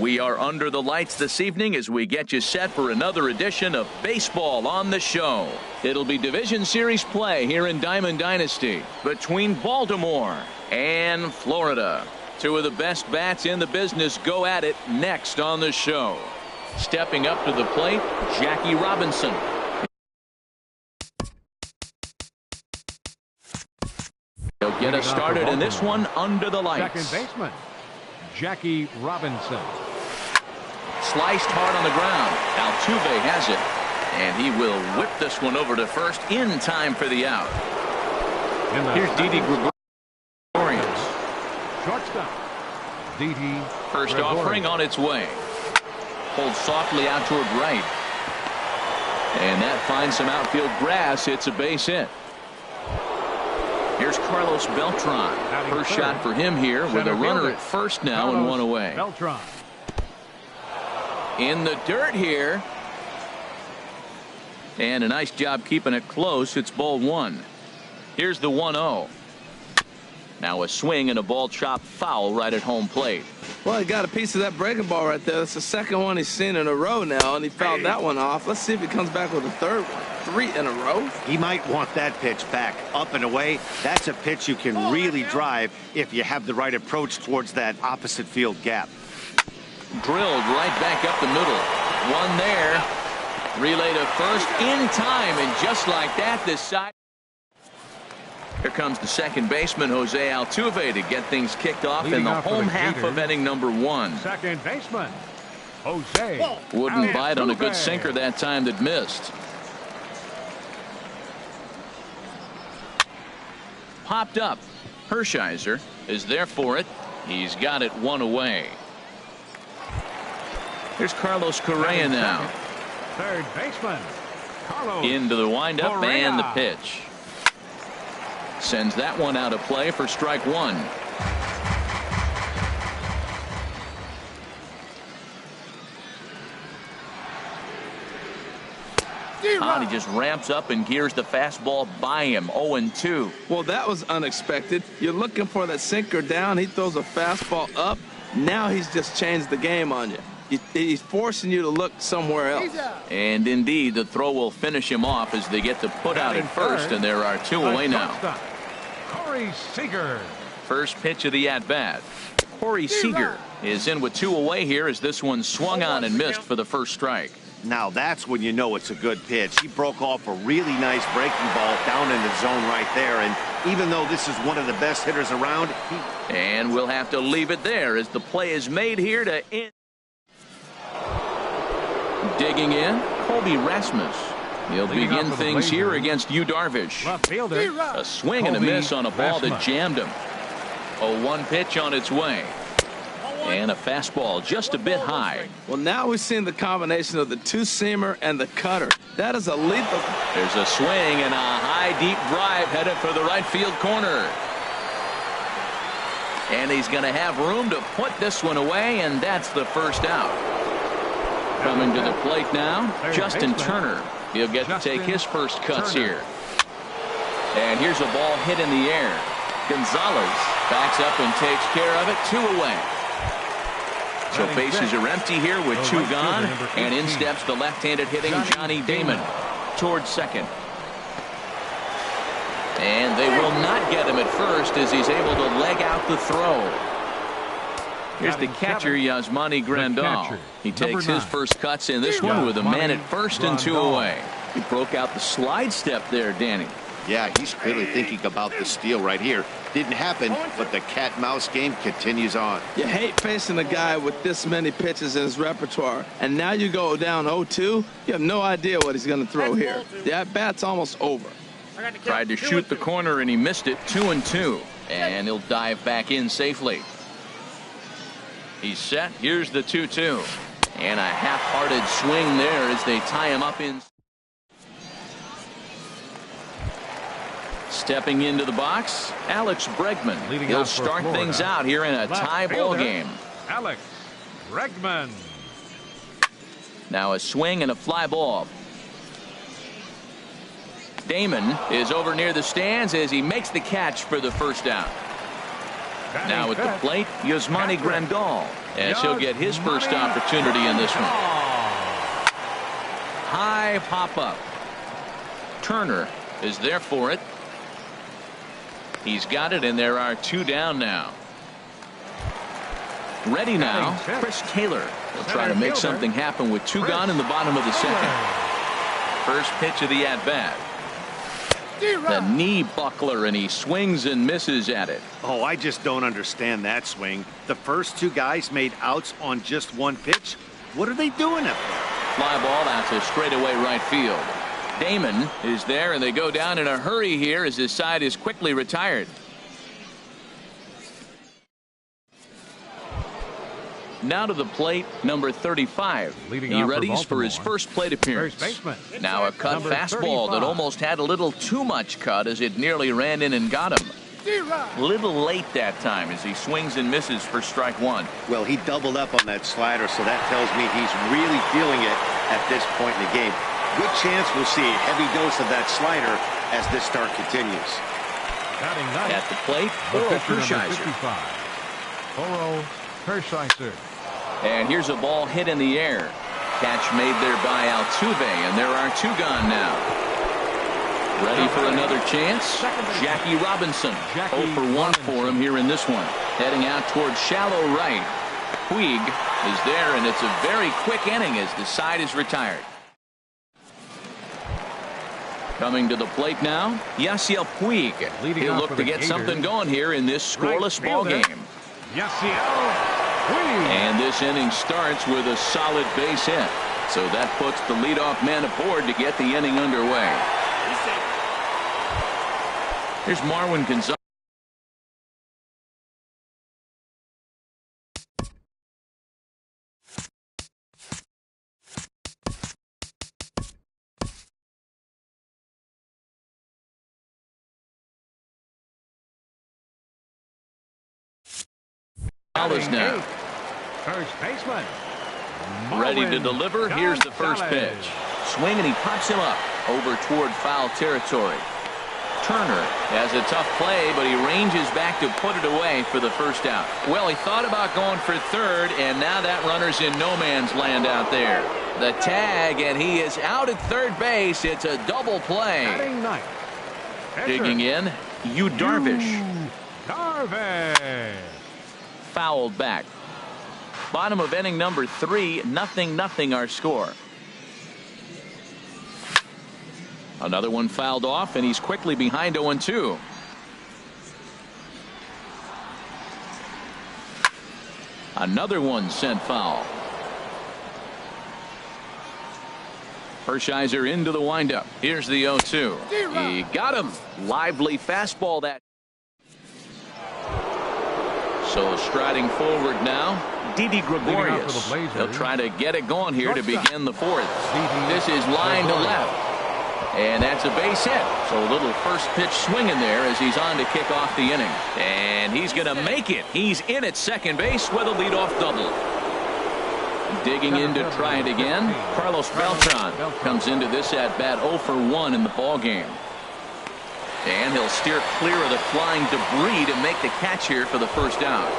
We are under the lights this evening as we get you set for another edition of Baseball on the Show. It'll be Division Series play here in Diamond Dynasty between Baltimore and Florida. Two of the best bats in the business go at it next on the show. Stepping up to the plate, Jackie Robinson. He'll get us started in this one under the lights. Second baseman, Jackie Robinson. Sliced hard on the ground. Altuve has it, and he will whip this one over to first in time for the out. Here's Didi Gregorius. Shortstop, Didi. First offering on its way. Pulled softly out toward right. And that finds some outfield grass. It's a base hit. Here's Carlos Beltran. First shot for him here with a runner at first now and one away. Beltran. In the dirt here. And a nice job keeping it close. It's ball one. Here's the 1-0. Now a swing and a ball chopped foul right at home plate. Well, he got a piece of that breaking ball right there. That's the second one he's seen in a row now, and he fouled that one off. Let's see if he comes back with a third one. 3 in a row. He might want that pitch back up and away. That's a pitch you can really drive if you have the right approach towards that opposite field gap. Drilled right back up the middle. One there. Relay to first in time, and just like that, this side. Here comes the second baseman, Jose Altuve, to get things kicked off in the home half of inning number 1. Second baseman, Jose. Wouldn't bite on a good Altuve. sinker that time that missed. Popped up. Hershiser is there for it. He's got it one away. Here's Carlos Correa now. Third baseman, Carlos. Into the windup Correa. and the pitch. Sends that one out of play for strike one. He just ramps up and gears the fastball by him. 0-2. Well, that was unexpected. You're looking for that sinker down. He throws a fastball up. Now he's just changed the game on you. He's forcing you to look somewhere else. And indeed, the throw will finish him off as they get the put out at first, and there are 2 away now. Corey Seager. First pitch of the at-bat. Corey Seager is in with 2 away here as this one swung on and missed for the first strike. Now that's when you know it's a good pitch. He broke off a really nice breaking ball down in the zone right there, and even though this is one of the best hitters around, and we'll have to leave it there as the play is made here to end. Digging in, Colby Rasmus. He'll begin things here against Yu Darvish. Left fielder. A swing and a miss on a ball that jammed him. A 1 pitch on its way. And a fastball just a bit high. Well, now we've seen the combination of the two-seamer and the cutter. That is a lethal. There's a swing and a high deep drive headed for the right field corner. And he's going to have room to put this one away, and that's the first out. Coming to the plate now, Justin Turner. He'll get to take his first cuts here. And here's a ball hit in the air. Gonzalez backs up and takes care of it. 2 away. So bases are empty here with 2 gone, and in steps the left-handed hitting Johnny Damon towards second. And they will not get him at first as he's able to leg out the throw. Here's the catcher, Yasmani Grandal. He takes his first cuts in this one with a man at first and 2 away. He broke out the slide step there, Danny. yeah, he's clearly thinking about the steal right here. Didn't happen, but the cat-mouse game continues on. You hate facing a guy with this many pitches in his repertoire, and now you go down 0-2. You have no idea what he's going to throw here. The at-bat's almost over. Tried to shoot the corner, and he missed it. 2-2. And he'll dive back in safely. He's set. Here's the 2-2. And a half-hearted swing there as they tie him up in. Stepping into the box, Alex Bregman. He'll start things out here in a tie ball game. Alex Bregman. Now a swing and a fly ball. Damon is over near the stands as he makes the catch for the first down. Now at the plate, Yasmani Grandal, as he'll get his first opportunity in this one. High pop-up. Turner is there for it. He's got it, and there are 2 down now. Ready now, Chris Taylor. He'll try to make something happen with 2 gone in the bottom of the second. First pitch of the at-bat. The knee buckler, and he swings and misses at it. Oh, I just don't understand that swing. The first 2 guys made outs on just 1 pitch. What are they doing up there? Fly ball out to straightaway right field. Damon is there, and they go down in a hurry here as his side is quickly retired. Now to the plate, number 35. He readies for his first plate appearance. Now a cut fastball that almost had a little too much cut as it nearly ran in and got him. Little late that time as he swings and misses for strike 1. Well, he doubled up on that slider, so that tells me he's really feeling it at this point in the game. Good chance we'll see a heavy dose of that slider as this start continues. At the plate, Oro Hershiser. Oro Hershiser. And here's a ball hit in the air. Catch made there by Altuve, and there are 2 gone now. Ready for another chance? Jackie Robinson. 0 for 1 for him here in this one. Heading out towards shallow right. Puig is there, and it's a very quick inning as the side is retired. Coming to the plate now, Yasiel Puig. He'll look to get something going here in this scoreless ball game. Yasiel Puig. And this inning starts with a solid base hit. So that puts the leadoff man aboard to get the inning underway. Here's Marwin Gonzalez. Now First baseman. ready to deliver. Here's the first pitch. Swing, and he pops him up over toward foul territory. Turner has a tough play, but he ranges back to put it away for the first out. Well, he thought about going for third, and now that runner's in no man's land out there. The tag, and he is out at third base. It's a double play. Digging in, Yu Darvish. Darvish. Fouled back. Bottom of inning number 3, 0-0 our score. Another one fouled off, and he's quickly behind 0-2. Another one sent foul. Hershiser into the windup. Here's the 0-2. He got him. Lively fastball that. So striding forward now, Didi Gregorius. They'll try to get it going here to begin the 4th. This is line to left. And that's a base hit. So a little first pitch swinging there as he's on to kick off the inning. And he's going to make it. He's in at second base with a leadoff double. Digging in to try it again, Carlos Beltran comes into this at bat 0 for 1 in the ball game. And he'll steer clear of the flying debris to make the catch here for the first out.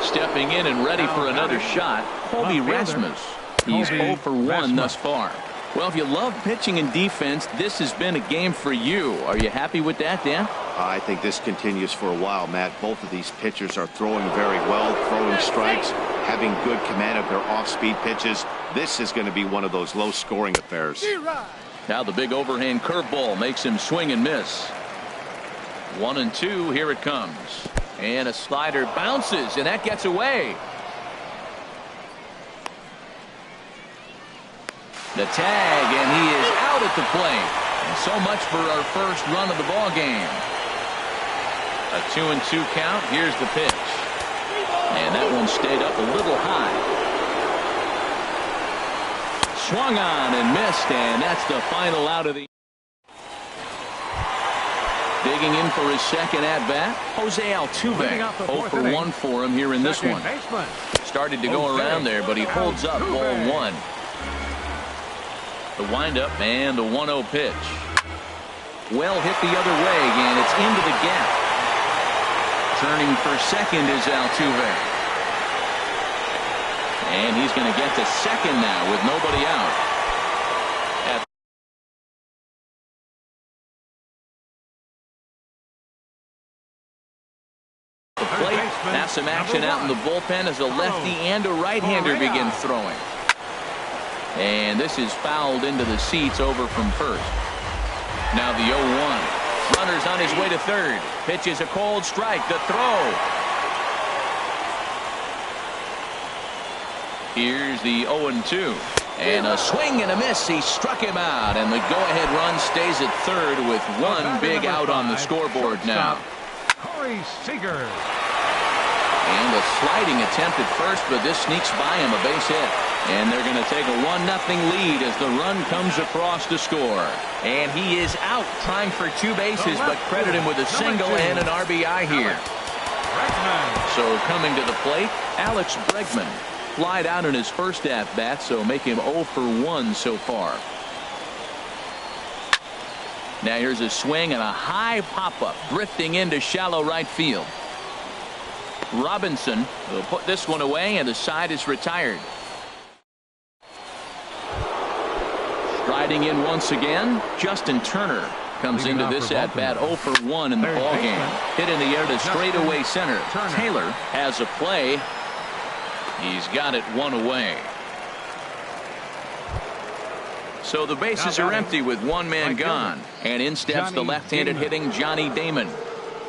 Stepping in and ready for another shot, Colby Rasmus. He's 0 for 1 thus far. Well, if you love pitching and defense, this has been a game for you. Are you happy with that, Dan? I think this continues for a while, Matt. Both of these pitchers are throwing very well, throwing strikes, having good command of their off-speed pitches. This is going to be one of those low-scoring affairs. Now the big overhand curveball makes him swing and miss. 1-2, here it comes. And a slider bounces, and that gets away. The tag, and he is out at the plate. And so much for our first run of the ball game. A 2-2 count. Here's the pitch. And that one stayed up a little high. Swung on and missed, and that's the final out of the. Digging in for his second at-bat, Jose Altuve. 0 for 1 for him here in this one. Started to go around there, but he holds up ball 1. The windup and the 1-0 pitch. Well hit the other way, and it's into the gap. Returning for second is Altuve. And he's going to get to second now with nobody out. At the plate, now some action out in the bullpen as a lefty and a right-hander begin throwing. And this is fouled into the seats over from first. Now the 0-1. Runner's on his way to third. Pitches a cold strike. The throw. Here's the 0-2. And a swing and a miss. He struck him out. And the go-ahead run stays at third with one big out on the scoreboard now. Corey Seager. And a sliding attempt at first, but this sneaks by him, a base hit. And they're going to take a 1-0 lead as the run comes across to score. And he is out trying for two bases, but credit him with a single and an RBI here. So coming to the plate, Alex Bregman. Flied out in his first at-bat, so make him 0 for 1 so far. Now here's a swing and a high pop-up, drifting into shallow right field. Robinson will put this one away, and the side is retired. Striding in once again, Justin Turner comes into this at-bat 0 for 1 in the ballgame. Hit in the air to straightaway center. Taylor has a play. He's got it one away. So the bases are empty with one man gone. And in steps the left-handed hitting Johnny Damon.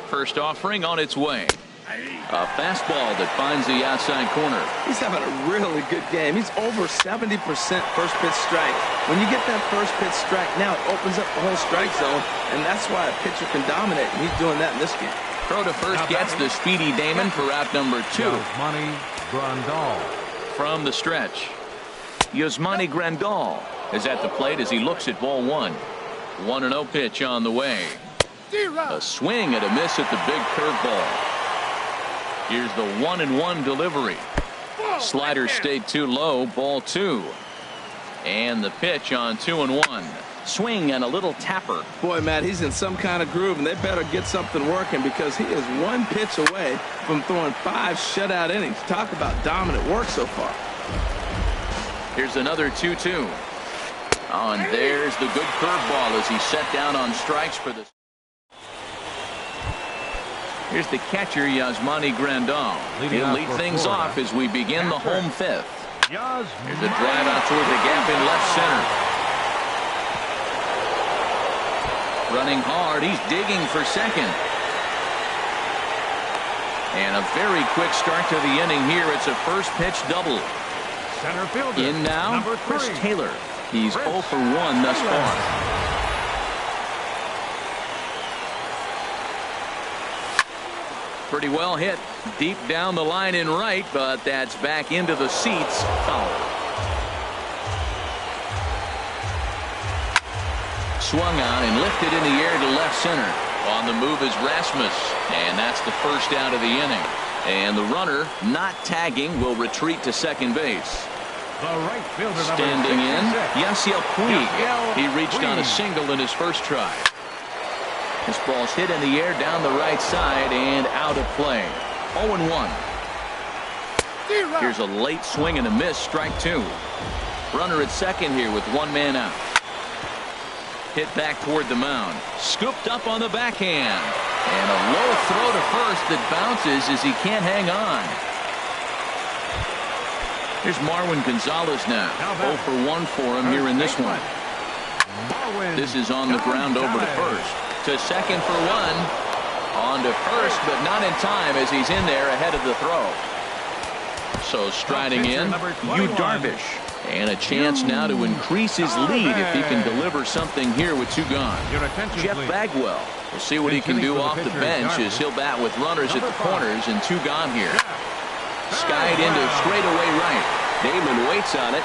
First offering on its way. A fastball that finds the outside corner. He's having a really good game. He's over 70% first pitch strike. When you get that first pitch strike, now it opens up the whole strike zone, and that's why a pitcher can dominate, and he's doing that in this game. Throw to first gets the speedy Damon for out number 2. Yasmani Grandal. From the stretch, Yasmani Grandal is at the plate as he looks at ball 1. 1-0 pitch on the way. A swing and a miss at the big curveball. Here's the 1-1 delivery. Slider stayed too low. Ball 2. And the pitch on 2-1. Swing and a little tapper. Boy, Matt, he's in some kind of groove, and they better get something working because he is one pitch away from throwing 5 shutout innings. Talk about dominant work so far. Here's another 2-2. Oh, and there's the good curveball as he set down on strikes for the. Here's the catcher, Yasmani Grandal. He'll lead things off as we begin the home 5th. Here's a drive out toward the gap in left center. Running hard. He's digging for second. And a very quick start to the inning here. It's a first pitch double. Center fielder. In now, Chris Taylor. He's 0 for 1 thus far. Pretty well hit deep down the line in right, but that's back into the seats. Foul. Swung on and lifted in the air to left center. On the move is Rasmus, and that's the first out of the inning. And the runner, not tagging, will retreat to second base. The right fielder, standing in, Yasiel Puig. He reached on a single in his first try. This ball's hit in the air down the right side and out of play. 0-1. Here's a late swing and a miss. Strike 2. Runner at second here with one man out. Hit back toward the mound. Scooped up on the backhand. And a low throw to first that bounces as he can't hang on. Here's Marwin Gonzalez now. 0 for 1 for him here in this one. This is on the ground over to first. To second for 1. On to first, but not in time as he's in there ahead of the throw. So striding in, Yu Darvish. And a chance now to increase his lead if he can deliver something here with 2 gone. Jeff Bagwell. We'll see what he can do off the bench as he'll bat with runners at the corners and 2 gone here. Skied into straightaway right. Damon waits on it.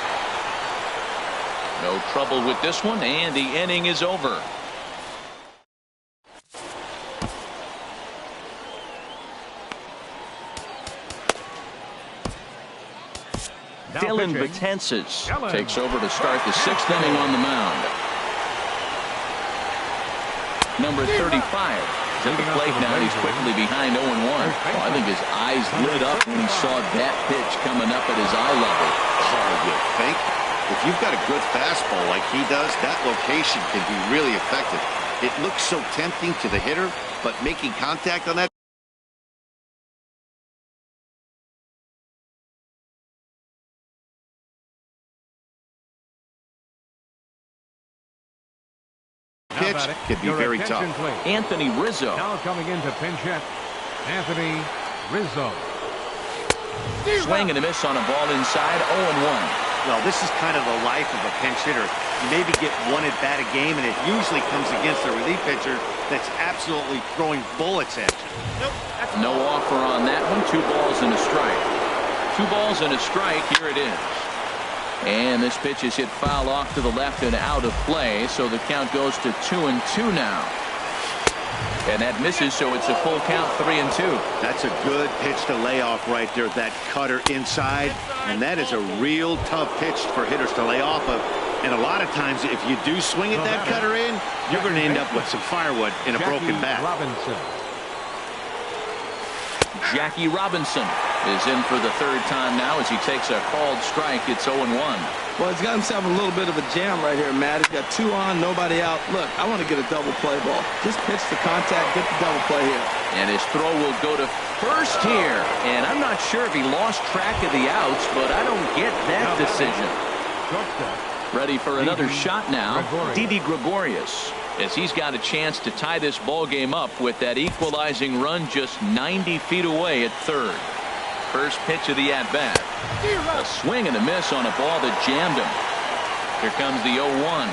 No trouble with this one, and the inning is over. Dylan Betances takes over to start the 6th inning on the mound. Number 35, He's at the plate now. He's quickly behind 0-1. Oh, I think his eyes lit up when he saw that pitch coming up at his eye level. Oh, you think? If you've got a good fastball like he does, that location can be really effective. It looks so tempting to the hitter, but making contact on that pitch could be very tough. Anthony Rizzo. Now coming into pinch hit, Anthony Rizzo. Swing and a miss on a ball inside, 0-1. Well, this is kind of the life of a pinch hitter. You maybe get one at bat a game, and it usually comes against a relief pitcher that's absolutely throwing bullets at you. No offer on that one. 2 balls and a strike. 2 balls and a strike. Here it is. And this pitch is hit foul off to the left and out of play, so the count goes to 2-2 now. And that misses, so it's a full count, 3-2. That's a good pitch to lay off right there, that cutter inside. And that is a real tough pitch for hitters to lay off of. And a lot of times, if you do swing at that cutter in, you're going to end up with some firewood in a broken bat. Jackie Robinson is in for the 3rd time now as he takes a called strike. It's 0-1. Well, he's got himself a little bit of a jam right here, Matt. He's got 2 on, nobody out. Look, I want to get a double play ball. Just pitch the contact, get the double play here. And his throw will go to first here. And I'm not sure if he lost track of the outs, but I don't get that decision. Ready for another shot now. Didi Gregorius, as he's got a chance to tie this ball game up with that equalizing run just 90 feet away at 3rd. First pitch of the at-bat. A swing and a miss on a ball that jammed him. Here comes the 0-1.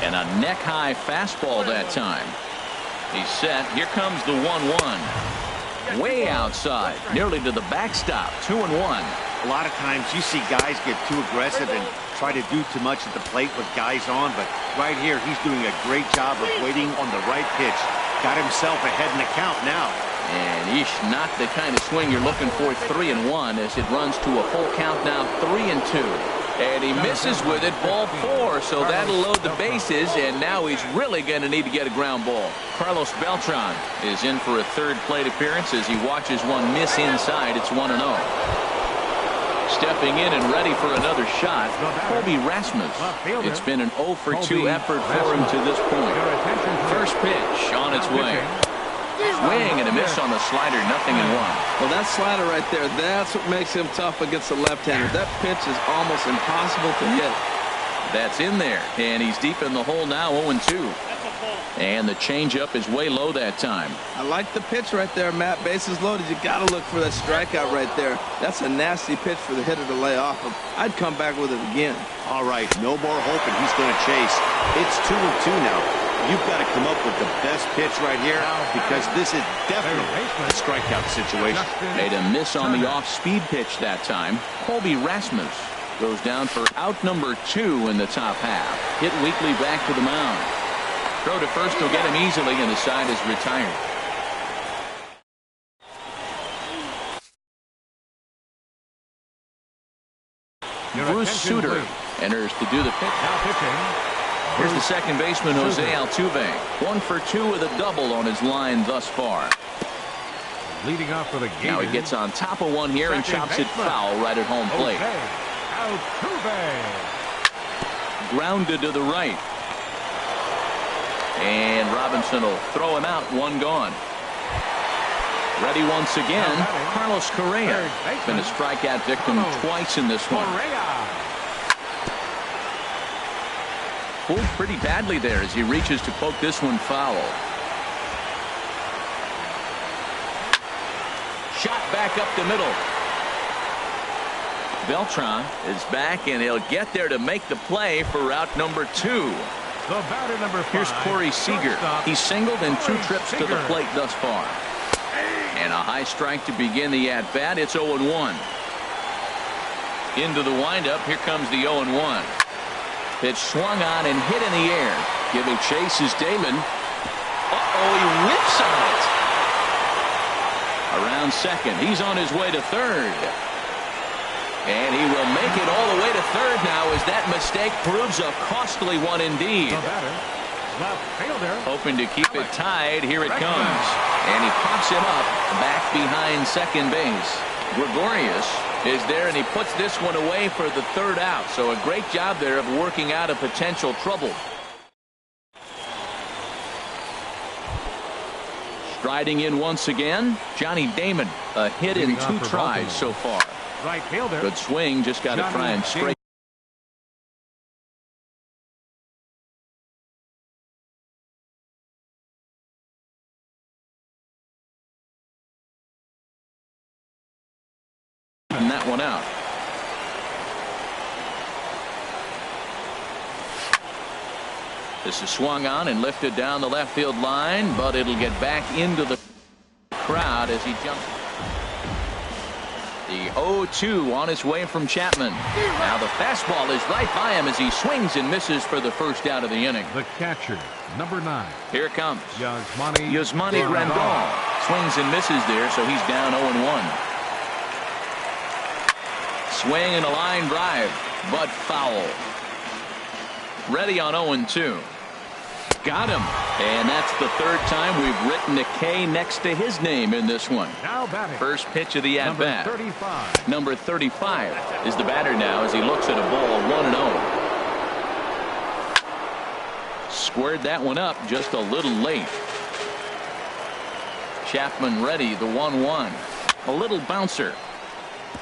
And a neck-high fastball that time. He's set. Here comes the 1-1. Way outside, nearly to the backstop. 2-1. A lot of times you see guys get too aggressive and try to do too much at the plate with guys on, but right here he's doing a great job of waiting on the right pitch. Got himself ahead in the count now. And not the kind of swing you're looking for. 3-1 as it runs to a full count now. 3-2. And he misses with it. Ball 4. So that'll load the bases. And now he's really going to need to get a ground ball. Carlos Beltran is in for a 3rd plate appearance as he watches one miss inside. It's 1-0. Stepping in and ready for another shot, Colby Rasmus. It's been an 0-for-2 effort for him to this point. First pitch on its way. Swing and a miss on the slider, 0-1. Well, that slider right there, that's what makes him tough against the left-hander. That pitch is almost impossible to hit. That's in there, and he's deep in the hole now, 0-2. And the changeup is way low that time. I like the pitch right there, Matt. Bases loaded. You got to look for that strikeout right there. That's a nasty pitch for the hitter to lay off of. I'd come back with it again. All right, no more hoping he's going to chase. It's 2-2 now. You've got to come up with the best pitch right here because this is definitely a strikeout situation. Made a miss on the off-speed pitch that time. Colby Rasmus goes down for out number 2 in the top half. Hit weakly back to the mound. Throw to first will get him easily, and the side is retired. Bruce Sutter enters to do the pitch. Now pitching. Here's the second baseman, Jose Altuve. 1 for 2 with a double on his line thus far. Leading off for the game. Now he gets on top of one here and chops it foul right at home plate. Altuve. Grounded to the right. And Robinson will throw him out. 1 gone. Ready once again. Carlos Correa. Been a strikeout victim twice in this one. Pulled pretty badly there as he reaches to poke this one foul. Shot back up the middle. Beltran is back, and he'll get there to make the play for route number 2. The batter number 5. Here's Corey Seager. He's singled in 2 trips to the plate thus far. And a high strike to begin the at-bat. It's 0-1. Into the windup. Here comes the 0-1. Pitch swung on and hit in the air. Giving chase is Damon. Uh-oh, he whips on it. Around second. He's on his way to third. And he will make it all the way to third now as that mistake proves a costly one indeed. Left fielder. Hoping to keep it tied. Here it comes. And he pops him up back behind second base. Gregorius is there, and he puts this one away for the third out. So a great job there of working out a potential trouble. Striding in once again, Johnny Damon. A hit in 2 tries so far. Right fielder. Good swing, just got to try and straighten. That one out. This is swung on and lifted down the left field line, but it'll get back into the crowd as he jumps. The 0-2 on his way from Chapman. Now the fastball is right by him as he swings and misses for the first out of the inning. The catcher, number 9. Here it comes. Yasmani Grandal swings and misses there, so he's down 0-1. Swing and a line drive, but foul. Ready on 0-2. Got him. And that's the third time we've written a K next to his name in this one. Now batting. First pitch of the at-bat. 35. Number 35 is the batter now as he looks at a ball 1-0. Squared that one up just a little late. Chapman ready, the 1-1. A little bouncer.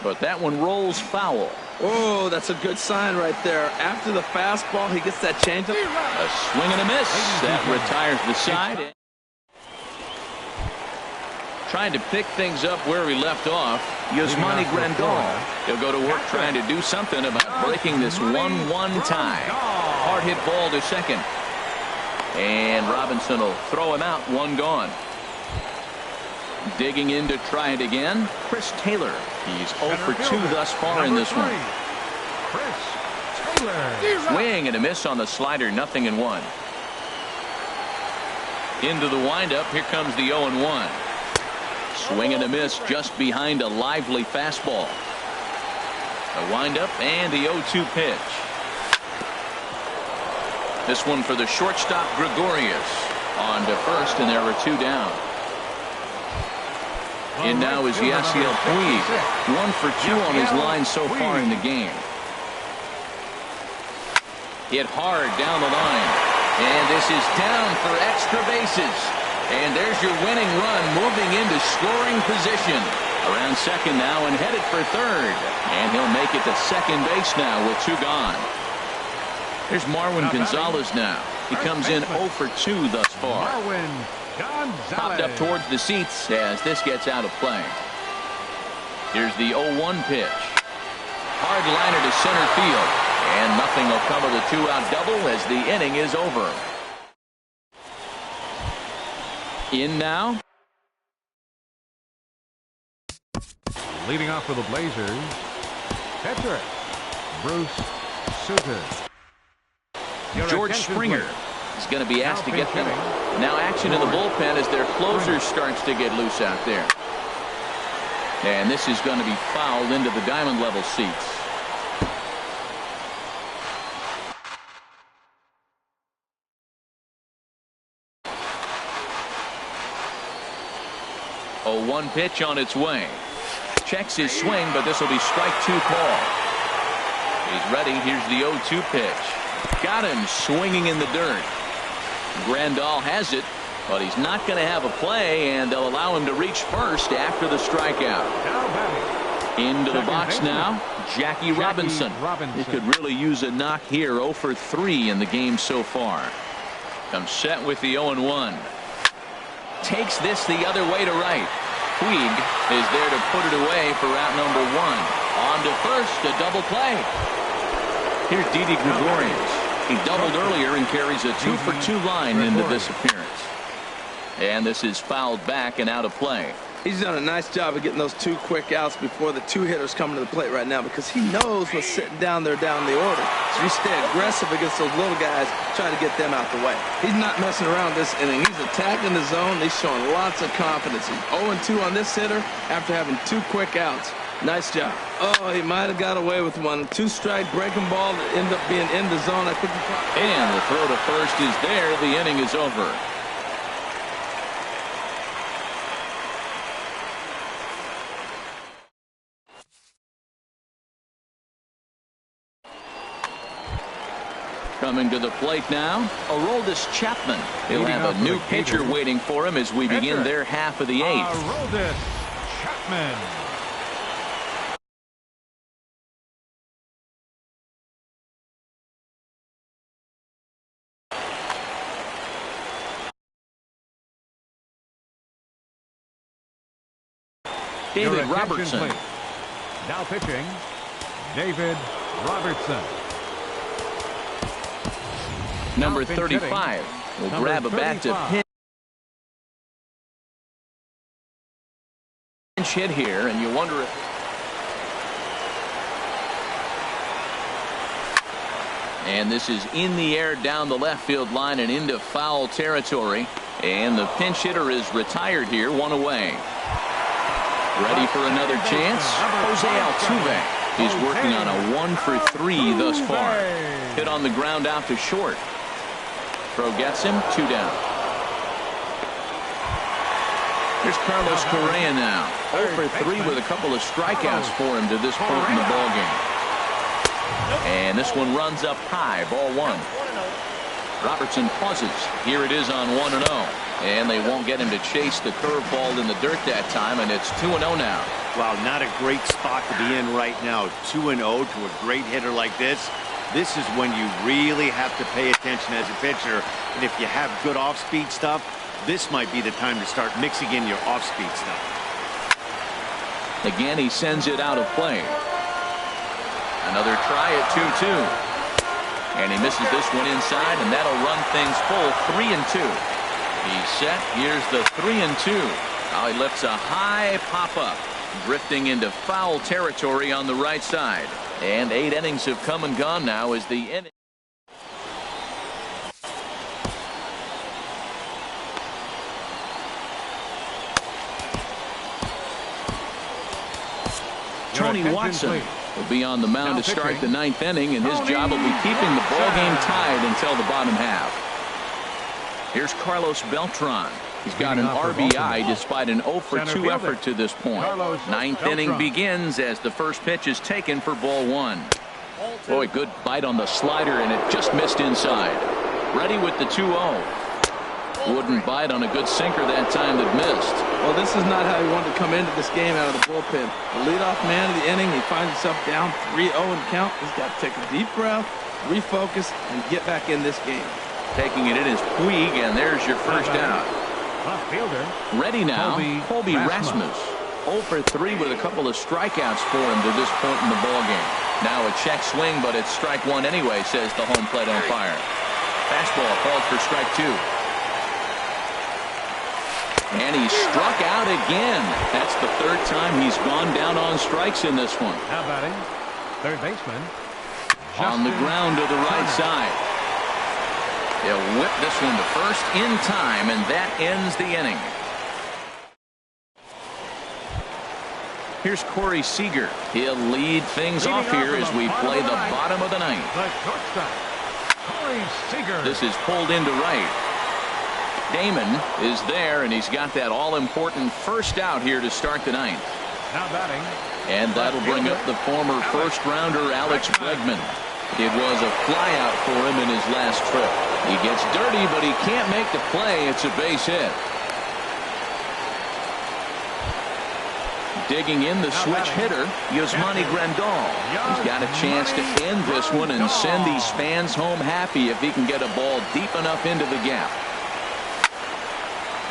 But that one rolls foul. Oh, that's a good sign right there. After the fastball, he gets that changeup. A swing and a miss. That retires the side. Trying to pick things up where he left off. Yasmani Grandal. He'll go to work trying to do something about breaking this 1-1 tie. Hard hit ball to second. And Robinson will throw him out. One gone. Digging in to try it again, Chris Taylor. He's 0 for 2 thus far in this one. Chris Taylor. Swing and a miss on the slider, 0-1. Into the windup, here comes the 0-1. Swing and a miss just behind a lively fastball. The windup and the 0-2 pitch. This one for the shortstop Gregorius. On to first, and there are 2 down. And now is Yasiel Puig. 1 for 2 on his line so far in the game. Hit hard down the line. And this is down for extra bases. And there's your winning run moving into scoring position. Around second now and headed for third. And he'll make it to second base now with 2 gone. Here's Marwin Gonzalez now. He comes in 0 for 2 thus far. Popped up towards the seats as this gets out of play. Here's the 0-1 pitch. Hard liner to center field. And nothing will come of the 2-out double as the inning is over. In now. Leading off for the Blazers, pitcher Bruce Sutter. George Springer is going to be asked to get them. Now action in the bullpen as their closer starts to get loose out there. And this is going to be fouled into the diamond level seats. A 1 pitch on its way. Checks his swing, but this will be strike 2 call. He's ready. Here's the 0-2 pitch. Got him swinging in the dirt. Grandal has it, but he's not going to have a play, and they'll allow him to reach first after the strikeout. Into the box now, Jackie Robinson. He could really use a knock here. 0 for 3 in the game so far. Comes set with the 0-1. Takes this the other way to right. Puig is there to put it away for out number 1. On to first, a double play. Here's Didi Gregorius. He doubled earlier and carries a 2 for 2 line into this appearance. And this is fouled back and out of play. He's done a nice job of getting those 2 quick outs before the 2 hitters come to the plate right now, because he knows what's sitting down there down the order. So you stay aggressive against those little guys, trying to get them out the way. He's not messing around this inning. He's attacking the zone. He's showing lots of confidence. He's 0-2 on this hitter after having 2 quick outs. Nice job. Oh, he might have got away with one. Two-strike breaking ball that ended up being in the zone. I think and the throw to first is there. The inning is over. Coming to the plate now, Aroldis Chapman. He'll have a new pitcher waiting for him as we begin their half of the eighth. Aroldis Chapman. David Robertson. Please. Now pitching, David Robertson. Number 35 will grab a bat to pinch hit here, and you wonder if and this is in the air down the left field line and into foul territory, and the pinch hitter is retired here, one away. Ready for another chance, Jose Altuve. He's working on a 1-for-3 thus far. Hit on the ground out to short. Throw gets him, 2 down. Here's Carlos Correa now. 0-for-3 with a couple of strikeouts for him to this point in the ballgame. And this one runs up high, ball 1. Robertson pauses. Here it is on 1-0. And they won't get him to chase the curveball in the dirt that time, and it's 2-0 now. Wow, not a great spot to be in right now. 2-0 to a great hitter like this. This is when you really have to pay attention as a pitcher. And if you have good off-speed stuff, this might be the time to start mixing in your off-speed stuff. Again, he sends it out of play. Another try at 2-2. And he misses this one inside, and that'll run things full 3-2. He's set. Here's the 3-2. Now he lifts a high pop-up, drifting into foul territory on the right side. And 8 innings have come and gone now as the inning. Tony Watson will be on the mound to start the 9th inning, and his job will be keeping the ball game tied until the bottom half. Here's Carlos Beltran. He's got an RBI despite an 0-for-2 effort to this point. 9th inning begins as the first pitch is taken for ball 1. Boy, good bite on the slider, and it just missed inside. Ready with the 2-0. Wouldn't bite on a good sinker that time that missed. Well, this is not how he wanted to come into this game out of the bullpen. The leadoff man of the inning, he finds himself down 3-0 in count. He's got to take a deep breath, refocus, and get back in this game. Taking it in is Puig, and there's your first out. Ready now, Colby Rasmus. 0-for-3 with a couple of strikeouts for him to this point in the ballgame. Now a check swing, but it's strike 1 anyway, says the home plate umpire. Fastball called for strike 2. And he struck out again. That's the 3rd time he's gone down on strikes in this one. How about him? Third baseman. On the ground to the right side. They'll whip this one to first in time, and that ends the inning. Here's Corey Seager. He'll lead things off here as we play the bottom of the 9th. This is pulled into right. Damon is there, and he's got that all-important first out here to start the 9th. Now batting. And that'll bring up the former first-rounder Alex Bregman. It was a flyout for him in his last trip. He gets dirty, but he can't make the play. It's a base hit. Digging in the switch hitter, Yasmani Grandal. He's got a chance to end this one and send these fans home happy if he can get a ball deep enough into the gap.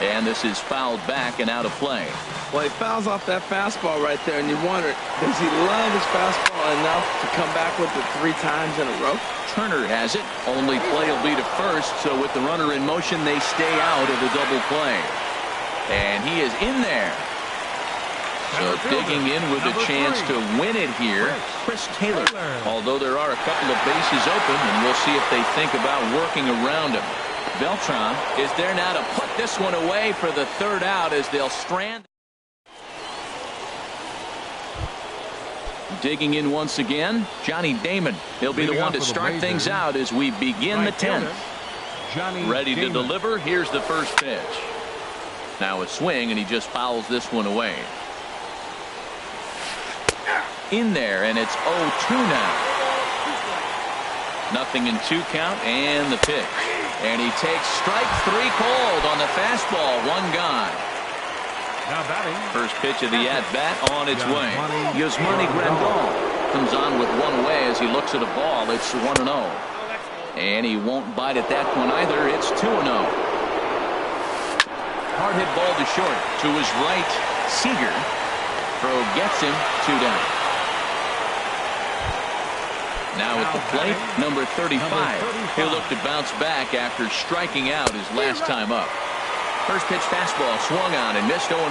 And this is fouled back and out of play. Well, he fouls off that fastball right there, and you wonder, does he love his fastball enough to come back with it 3 times in a row? Turner has it. Only play will be to first, so with the runner in motion, they stay out of the double play. And he is in there. So digging in with a chance to win it here, Chris Taylor. Although there are a couple of bases open, and we'll see if they think about working around him. Beltran is there now to put this one away for the 3rd out as they'll strand. Digging in once again, Johnny Damon. He'll be the one to start things out as we begin the 10th. Ready to deliver. Here's the first pitch. Now a swing, and he just fouls this one away. In there, and it's 0-2 now. 0-2 count, and the pitch. And he takes strike 3 called on the fastball. 1 gone. First pitch of the at-bat on its way. Yasmani Grandal comes on with one away as he looks at a ball. It's 1-0. And he won't bite at that one either. It's 2-0. Hard hit ball to short. To his right, Seager. Throw gets him. 2 down. Now at the plate, number 35. He'll look to bounce back after striking out his last time up. First pitch fastball swung on and missed 0-1.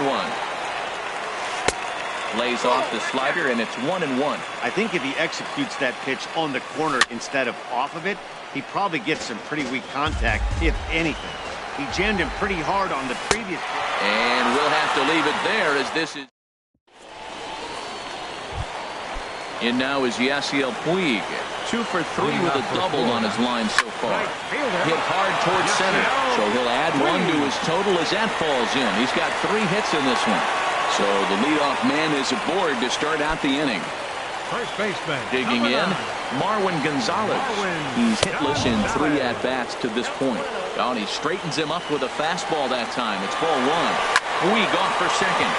Lays off the slider, and it's 1-1. I think if he executes that pitch on the corner instead of off of it, he probably gets some pretty weak contact, if anything. He jammed him pretty hard on the previous pitch. And we'll have to leave it there as this is. In now is Yasiel Puig. 2 for 3 with a double on his line so far. Hit hard towards center, so he'll add 1 to his total as that falls in. He's got 3 hits in this one. So the leadoff man is aboard to start out the inning. First baseman. Digging in, Marwin Gonzalez. He's hitless in 3 at-bats to this point. And he straightens him up with a fastball that time. It's ball 1. Puig off for second.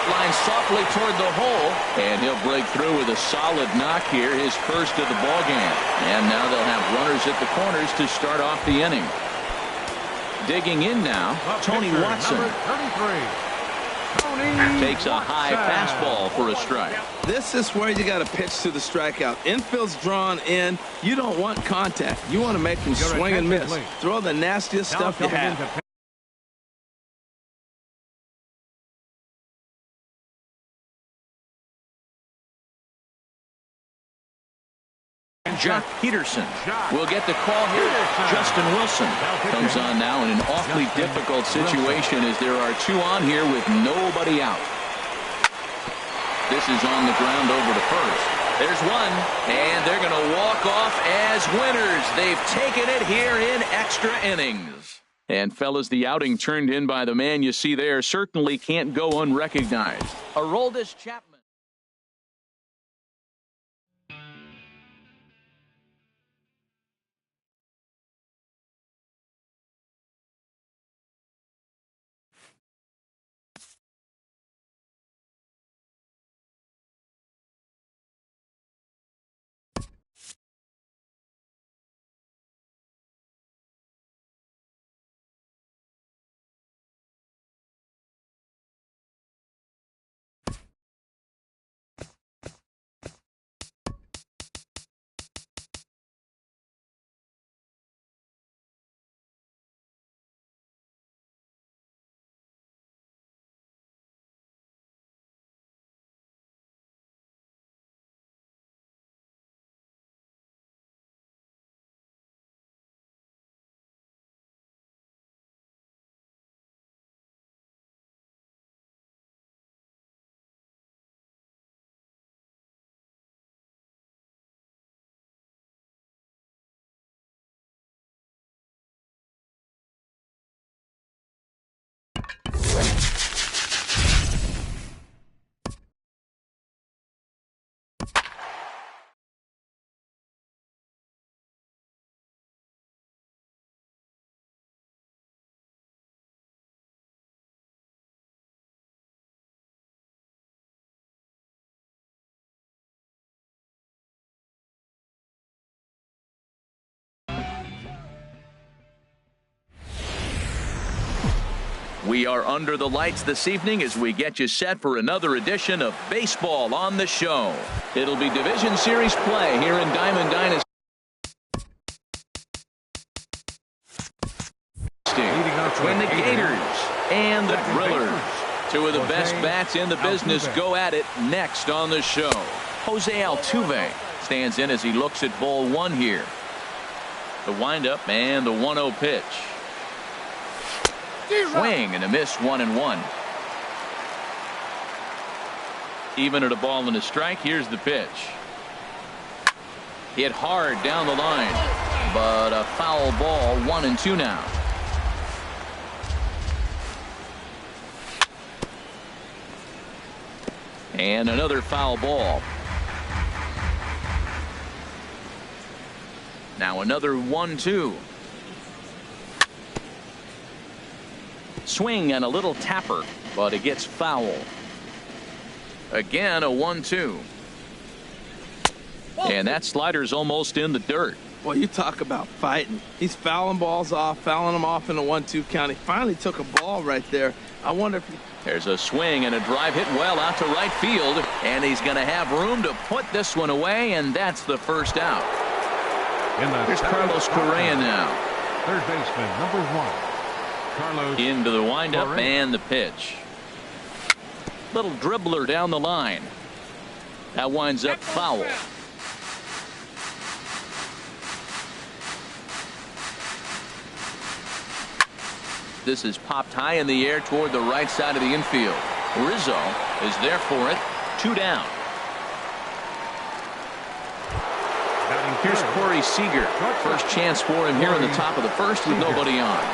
Line softly toward the hole, and he'll break through with a solid knock here, his first of the ball game. And now they'll have runners at the corners to start off the inning. Digging in now, Tony Watson. Takes a high fastball for a strike. This is where you got to pitch to the strikeout. Infield's drawn in. You don't want contact. You want to make them swing and miss. Throw the nastiest stuff you have. Jock Peterson will get the call here. Justin Wilson comes on now in an awfully difficult situation as there are 2 on here with nobody out. This is on the ground over to first. There's 1, and they're going to walk off as winners. They've taken it here in extra innings. And fellas, the outing turned in by the man you see there certainly can't go unrecognized. Aroldis Chapman. We are under the lights this evening as we get you set for another edition of Baseball on the Show. It'll be Division Series play here in Diamond Dynasty. Between the Gators and the Drillers. 2 of the best bats in the business go at it next on the show. Jose Altuve stands in as he looks at ball 1 here. The windup and the 1-0 pitch. Swing and a miss, 1-1. Even at a ball and a strike, here's the pitch. Hit hard down the line, but a foul ball. 1-2 now. And another foul ball. Now another 1-2. Swing and a little tapper, but it gets foul. Again, a 1-2. And that slider's almost in the dirt. Well, you talk about fighting. He's fouling balls off, fouling them off in a 1-2 count. He finally took a ball right there. I wonder if there's a swing and a drive hit well out to right field, and he's going to have room to put this one away, and that's the first out. Here's Carlos Correa now. Third baseman, number 1. Carlos into the windup Correa. and the pitch. Little dribbler down the line. That winds up foul. This is popped high in the air toward the right side of the infield. Rizzo is there for it. 2 down. Here's Corey Seager. First chance for him here in the top of the first with nobody on.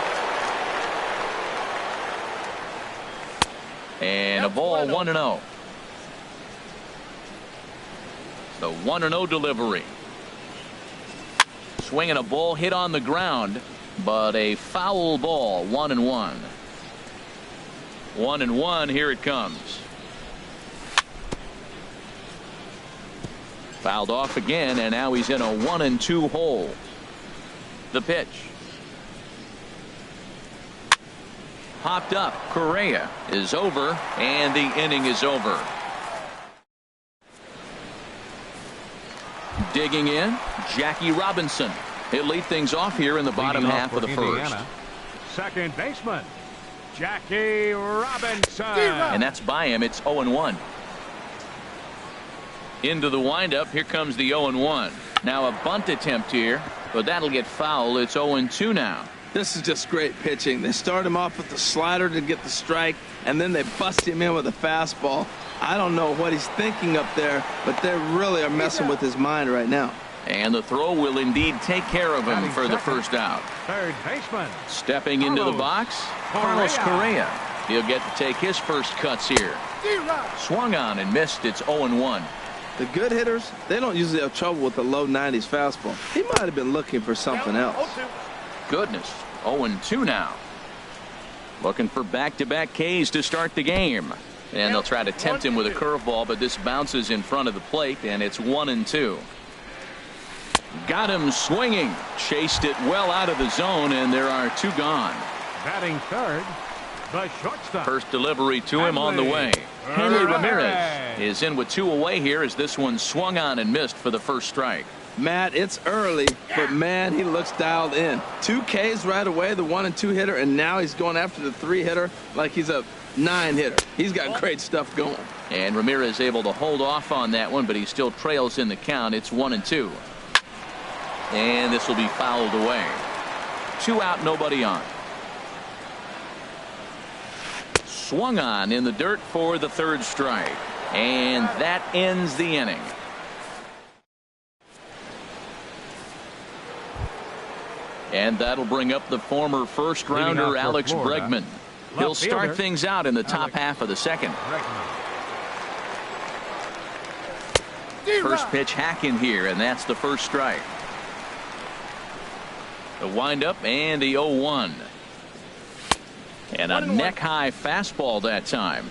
And a ball. 1-0. The 1-0 delivery. Swinging a ball hit on the ground, but a foul ball. 1-1. 1-1. Here it comes. Fouled off again, and now he's in a 1-2 hole. The pitch. Hopped up. Correa is over, and the inning is over. Digging in, Jackie Robinson. He'll lead things off here in the bottom half of the first. Second baseman, Jackie Robinson. And that's by him. It's 0-1. Into the windup. Here comes the 0-1. Now a bunt attempt here, but that'll get foul. It's 0-2 now. This is just great pitching. They start him off with the slider to get the strike, and then they bust him in with a fastball. I don't know what he's thinking up there, but they really are messing with his mind right now. And the throw will indeed take care of him for the first out. Third baseman. Stepping into the box, Carlos Correa. He'll get to take his first cuts here. Swung on and missed. It's 0-1. The good hitters, they don't usually have trouble with the low 90s fastball. He might have been looking for something else. Goodness. 0-2 now. Looking for back-to-back Ks to start the game. And they'll try to tempt him with a curveball, but this bounces in front of the plate, and it's 1-2. Got him swinging. Chased it well out of the zone, and there are 2 gone. Batting third, the shortstop. First delivery to him on the way. Hanley Ramirez is in with 2 away here as this one swung on and missed for the first strike. Matt, it's early, but man, he looks dialed in. 2 Ks right away, the 1-2 hitter, and now he's going after the 3 hitter like he's a 9 hitter. He's got great stuff going. And Ramirez able to hold off on that one, but he still trails in the count. It's 1-2. And this will be fouled away. 2 out, nobody on. Swung on in the dirt for the 3rd strike. And that ends the inning. And that'll bring up the former first-rounder Alex Bregman. He'll start things out in the top half of the second. First pitch hack in here, and that's the first strike. The windup and the 0-1. And a neck-high fastball that time.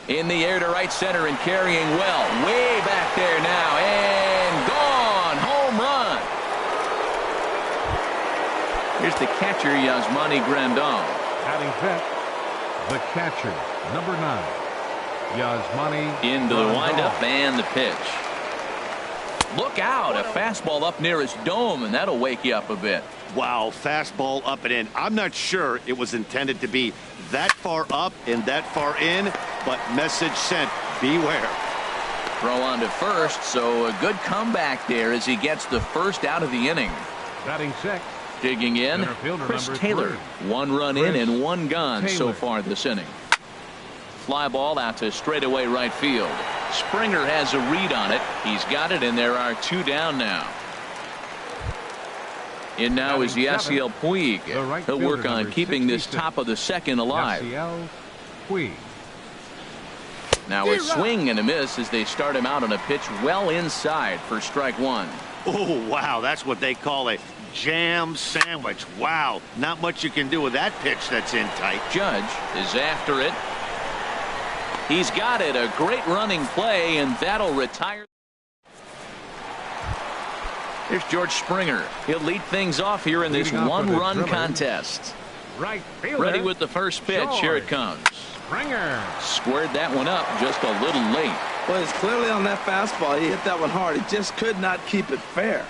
In the air to right center and carrying well. Way back there now. And gone. Home run. Here's the catcher, Yasmani Grandal. Batting fifth, the catcher, number 9, Yasmani. Into the windup and the pitch. Look out. A fastball up near his dome, and that'll wake you up a bit. Wow, fastball up and in. I'm not sure it was intended to be that far up and that far in, but message sent, beware. Throw on to first, so a good comeback there as he gets the first out of the inning. Batting sixth, Digging in, Center fielder Chris number Taylor. 3. 1 run in Chris and 1 gone so Taylor. far this inning. Fly ball out to straightaway right field. Springer has a read on it. He's got it, and there are 2 down now. In now is Yasiel Puig. right He'll work fielder, on number keeping this 66. top of the second alive. Yasiel Puig. Now a swing and a miss as they start him out on a pitch well inside for strike 1. Oh, wow. That's what they call a jam sandwich. Wow. Not much you can do with that pitch that's in tight. Judge is after it. He's got it. A great running play, and that'll retire. Here's George Springer. He'll lead things off here in this Leading off with a 1-run dribble. contest. Right fielder. Ready with the first pitch. Here it comes. Springer. Squared that one up just a little late. Well, he's clearly on that fastball. He hit that one hard. He just could not keep it fair.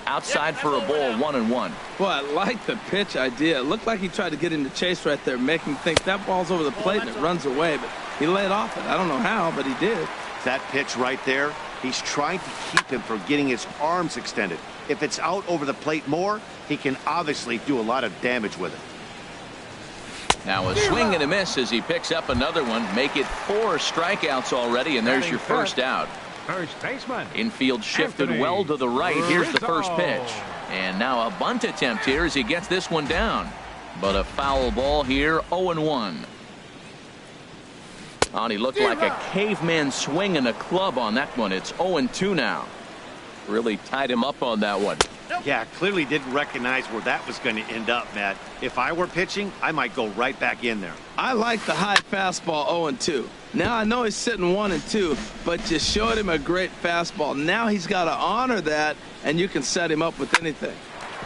Outside for a ball, 1-1. Well, I like the pitch idea. It looked like he tried to get him to chase right there, making him think that ball's over the plate and it runs away. But he laid off it. I don't know how, but he did. That pitch right there, he's trying to keep him from getting his arms extended. If it's out over the plate more, he can obviously do a lot of damage with it. Now a swing and a miss as he picks up another one. Make it 4 strikeouts already, and there's your first out. First baseman. Infield shifted Anthony well to the right. Here's the first Rizzo. pitch. And now a bunt attempt here as he gets this one down. But a foul ball here, 0-1. And he looked like a caveman swinging a club on that one. It's 0-2 now. Really tied him up on that one. Yeah, clearly didn't recognize where that was going to end up, Matt. If I were pitching, I might go right back in there. I like the high fastball 0-2. Now I know he's sitting 1-2, but you showed him a great fastball. Now he's got to honor that, and you can set him up with anything.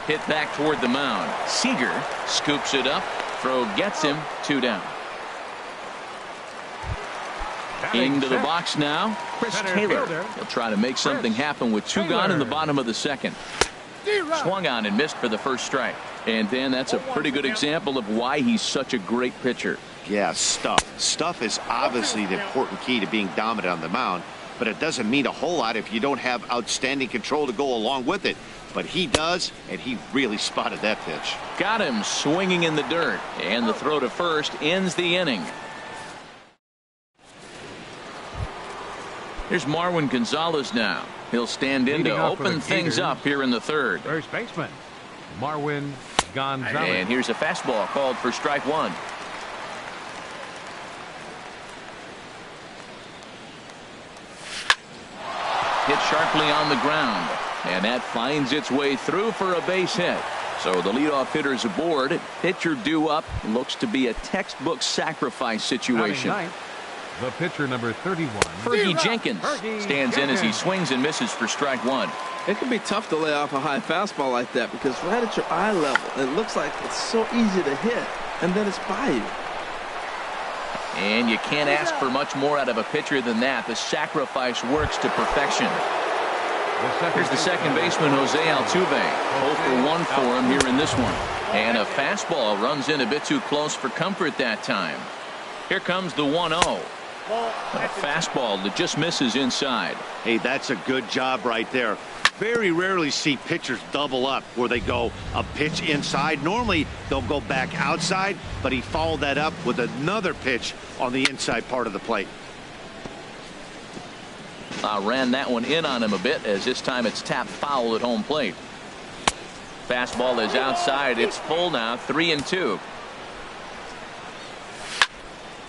Hit back toward the mound. Seager scoops it up. Throw gets him. 2 down. Into the box now, Chris Center Taylor. fielder. He'll try to make something happen with 2 gone in the bottom of the second. Swung on and missed for the first strike. And then that's a pretty good example of why he's such a great pitcher. Yeah, stuff. Stuff is obviously the important key to being dominant on the mound, but it doesn't mean a whole lot if you don't have outstanding control to go along with it. But he does, and he really spotted that pitch. Got him swinging in the dirt, and the throw to first ends the inning. Here's Marwin Gonzalez now. He'll stand in to Leading off for open the things Gators. up here in the third. First baseman. Marwin Gonzalez. And here's a fastball called for strike 1. Hit sharply on the ground, and that finds its way through for a base hit. So the leadoff hitter's aboard. Pitcher due up. Looks to be a textbook sacrifice situation. Batting ninth, the pitcher number 31. Fergie Jenkins Fergie stands in as he Jenkins. swings and misses for strike 1. It can be tough to lay off a high fastball like that because right at your eye level, it looks like it's so easy to hit, and then it's by you. And you can't ask for much more out of a pitcher than that. The sacrifice works to perfection. Here's the second baseman, Jose Altuve. 0 for 1 for him here in this one. And a fastball runs in a bit too close for comfort that time. Here comes the 1-0. A fastball that just misses inside. Hey, that's a good job right there. Very rarely see pitchers double up where they go a pitch inside. Normally they'll go back outside, but he followed that up with another pitch on the inside part of the plate. Ran that one in on him a bit, as this time it's tapped foul at home plate. Fastball is outside. It's full now. 3-2.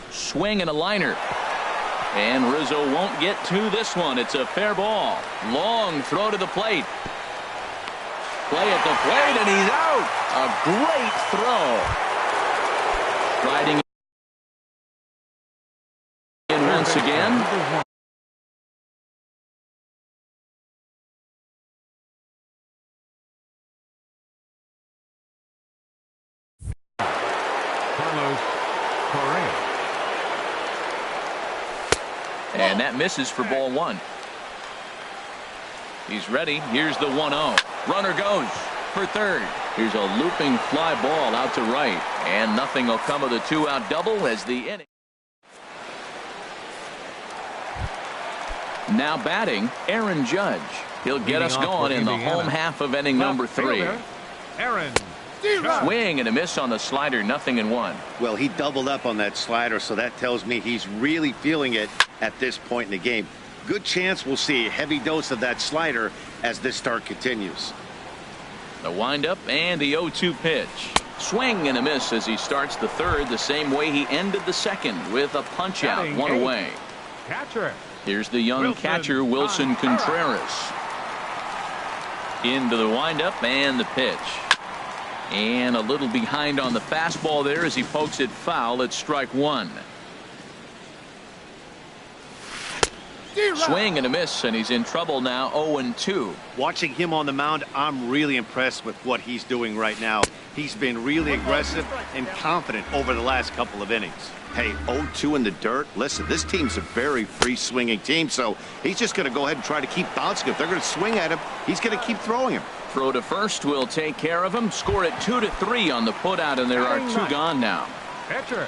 Swing and a liner. And Rizzo won't get to this one. It's a fair ball. Long throw to the plate. Play at the plate, and he's out. A great throw. Riding in once again. Carlos Correa. And that misses for ball 1. He's ready. Here's the 1-0. Runner goes for third. Here's a looping fly ball out to right. And nothing will come of the 2-out double as the inning. Now batting, Aaron Judge. He'll get us going in the home half of inning number 3. Aaron. Swing and a miss on the slider, 0-1. Well, he doubled up on that slider, so that tells me he's really feeling it at this point in the game. Good chance we'll see a heavy dose of that slider as this start continues. The windup and the 0-2 pitch. Swing and a miss as he starts the third the same way he ended the second with a punch out, one away. Catcher. Here's the young catcher, Wilson Contreras. Into the windup and the pitch. And a little behind on the fastball there as he pokes it foul at strike one. Swing and a miss, and he's in trouble now, 0-2. Watching him on the mound, I'm really impressed with what he's doing right now. He's been really aggressive and confident over the last couple of innings. Hey, 0-2 in the dirt. Listen, this team's a very free-swinging team, so he's just going to go ahead and try to keep bouncing. If they're going to swing at him, he's going to keep throwing him. Throw to first will take care of him. Score it 2-3 on the putout, and there are two gone now. Pitcher.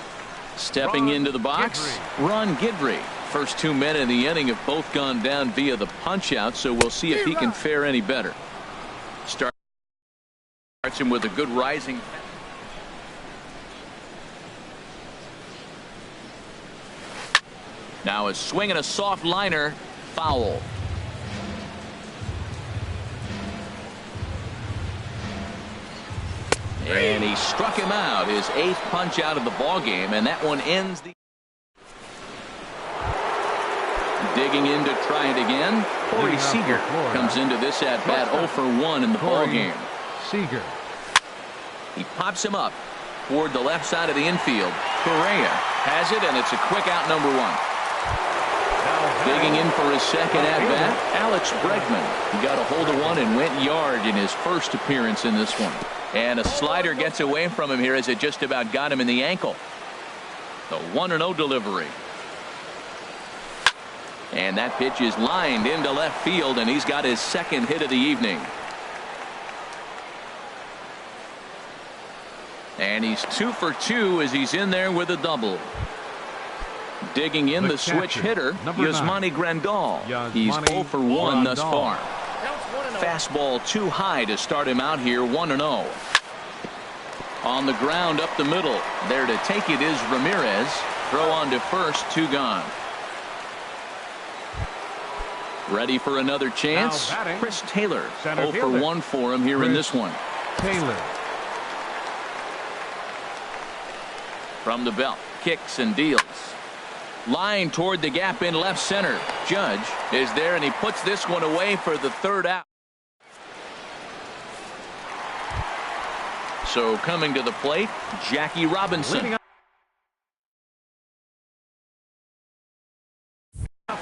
Stepping into the box, Ron Guidry. First 2 men in the inning have both gone down via the punch out, so we'll see if he can fare any better. Starts him with a good rising. Now a swing and a soft liner, foul. And he struck him out, his 8th punch out of the ball game, and that one ends the. Digging in to try it again, Corey Seager comes into this at bat 0 for 1 in the ball game. Seager. He pops him up toward the left side of the infield. Correa has it, and it's a quick out, number 1. Digging in for his second at bat, Alex Bregman. He got a hold of one and went yard in his first appearance in this one. And a slider gets away from him here as it just about got him in the ankle. The 1-0 delivery. And that pitch is lined into left field, and he's got his second hit of the evening. And he's 2 for 2 as he's in there with a double. Digging in the switch hitter, Yasmani Grandal. He's 0 for 1 thus far. Fastball too high to start him out here, 1-0. On the ground up the middle. There to take it is Ramirez. Throw on to first, 2 gone. Ready for another chance. Chris Taylor, 0 for 1 for him here in this one. Taylor. From the belt, kicks and deals. Line toward the gap in left center. Judge is there, and he puts this one away for the third out. So coming to the plate, Jackie Robinson.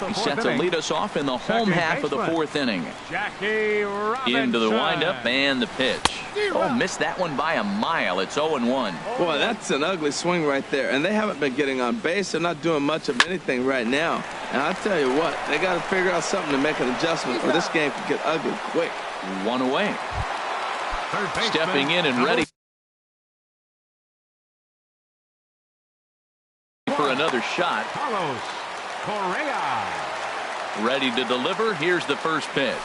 He set to lead us off in the home half of the 4th inning. Into the windup and the pitch. Oh, missed that one by a mile. It's 0-1. Boy, that's an ugly swing right there. And they haven't been getting on base. They're not doing much of anything right now. And I'll tell you what, they got to figure out something to make an adjustment, or this game could get ugly quick. 1 away. Stepping in and ready for another shot. Carlos Correa. Ready to deliver. Here's the first pitch.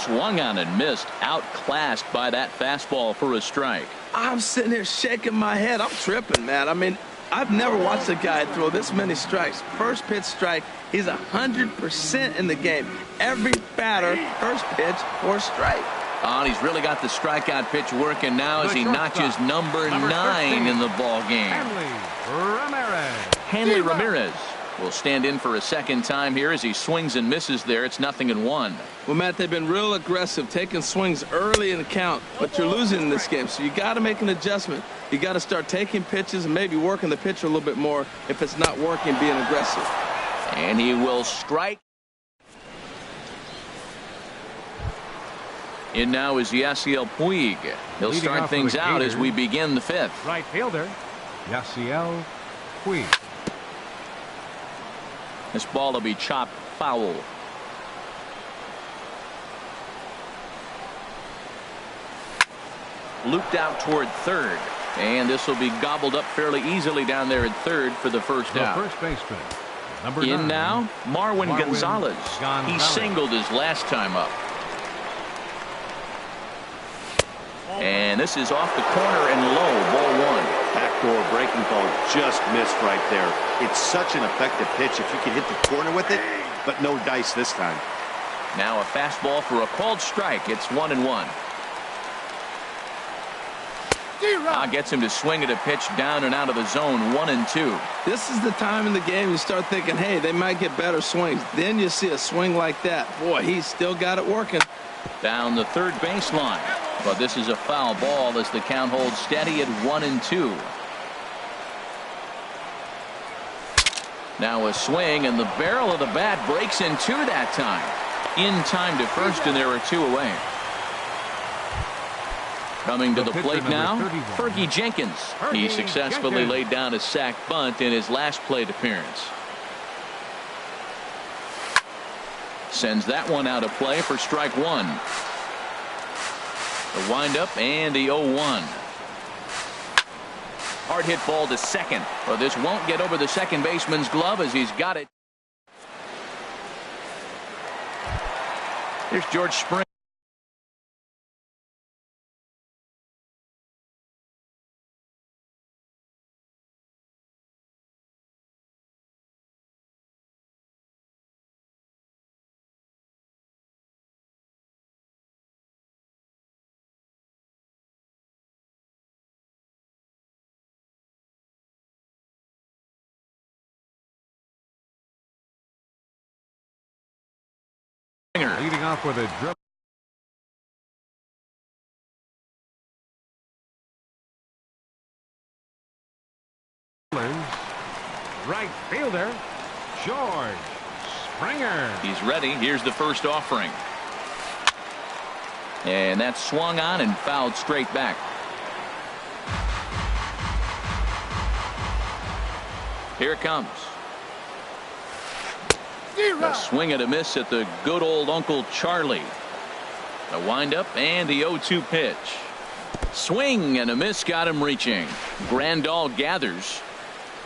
Swung on and missed. Outclassed by that fastball for a strike. I'm sitting here shaking my head. I'm tripping, man. I mean, I've never watched a guy throw this many strikes. First pitch strike. He's 100% in the game. Every batter, first pitch or strike. Oh, he's really got the strikeout pitch working now as he notches number 9 in the ball game. Hanley Ramirez will stand in for a second time here as he swings and misses there. It's 0-1. Well, Matt, they've been real aggressive, taking swings early in the count, but you're losing in this game, so you got to make an adjustment. You got to start taking pitches and maybe working the pitcher a little bit more if it's not working, being aggressive. And he will strike. In now is Yasiel Puig. He'll start things out as we begin the 5th. Right fielder, Yasiel Puig. This ball will be chopped foul. Looped out toward third. And this will be gobbled up fairly easily down there at third for the first out. First baseman, number in 9. now, Marwin Gonzalez. He singled his last time up. And this is off the corner and low, ball one. Backdoor breaking ball just missed right there. It's such an effective pitch if you can hit the corner with it, but no dice this time. Now a fastball for a called strike. It's 1-1. Gets him to swing at a pitch down and out of the zone. 1-2. This is the time in the game you start thinking, hey, they might get better swings. Then you see a swing like that. Boy, he's still got it working. Down the third baseline. But this is a foul ball as the count holds steady at 1-2. Now a swing, and the barrel of the bat breaks in two that time. In time to first, and there are two away. Coming to the plate now, Fergie Jenkins. He successfully laid down a sac bunt in his last plate appearance. Sends that one out of play for strike one. The windup and the 0-1. Hard hit ball to second. But this won't get over the second baseman's glove as he's got it. Here's George Springer. Leading off with a dribble. Right fielder, George Springer. He's ready. Here's the first offering. And that's swung on and fouled straight back. Here it comes. A swing and a miss at the good old Uncle Charlie. The windup and the 0-2 pitch. Swing and a miss got him reaching. Grandal gathers,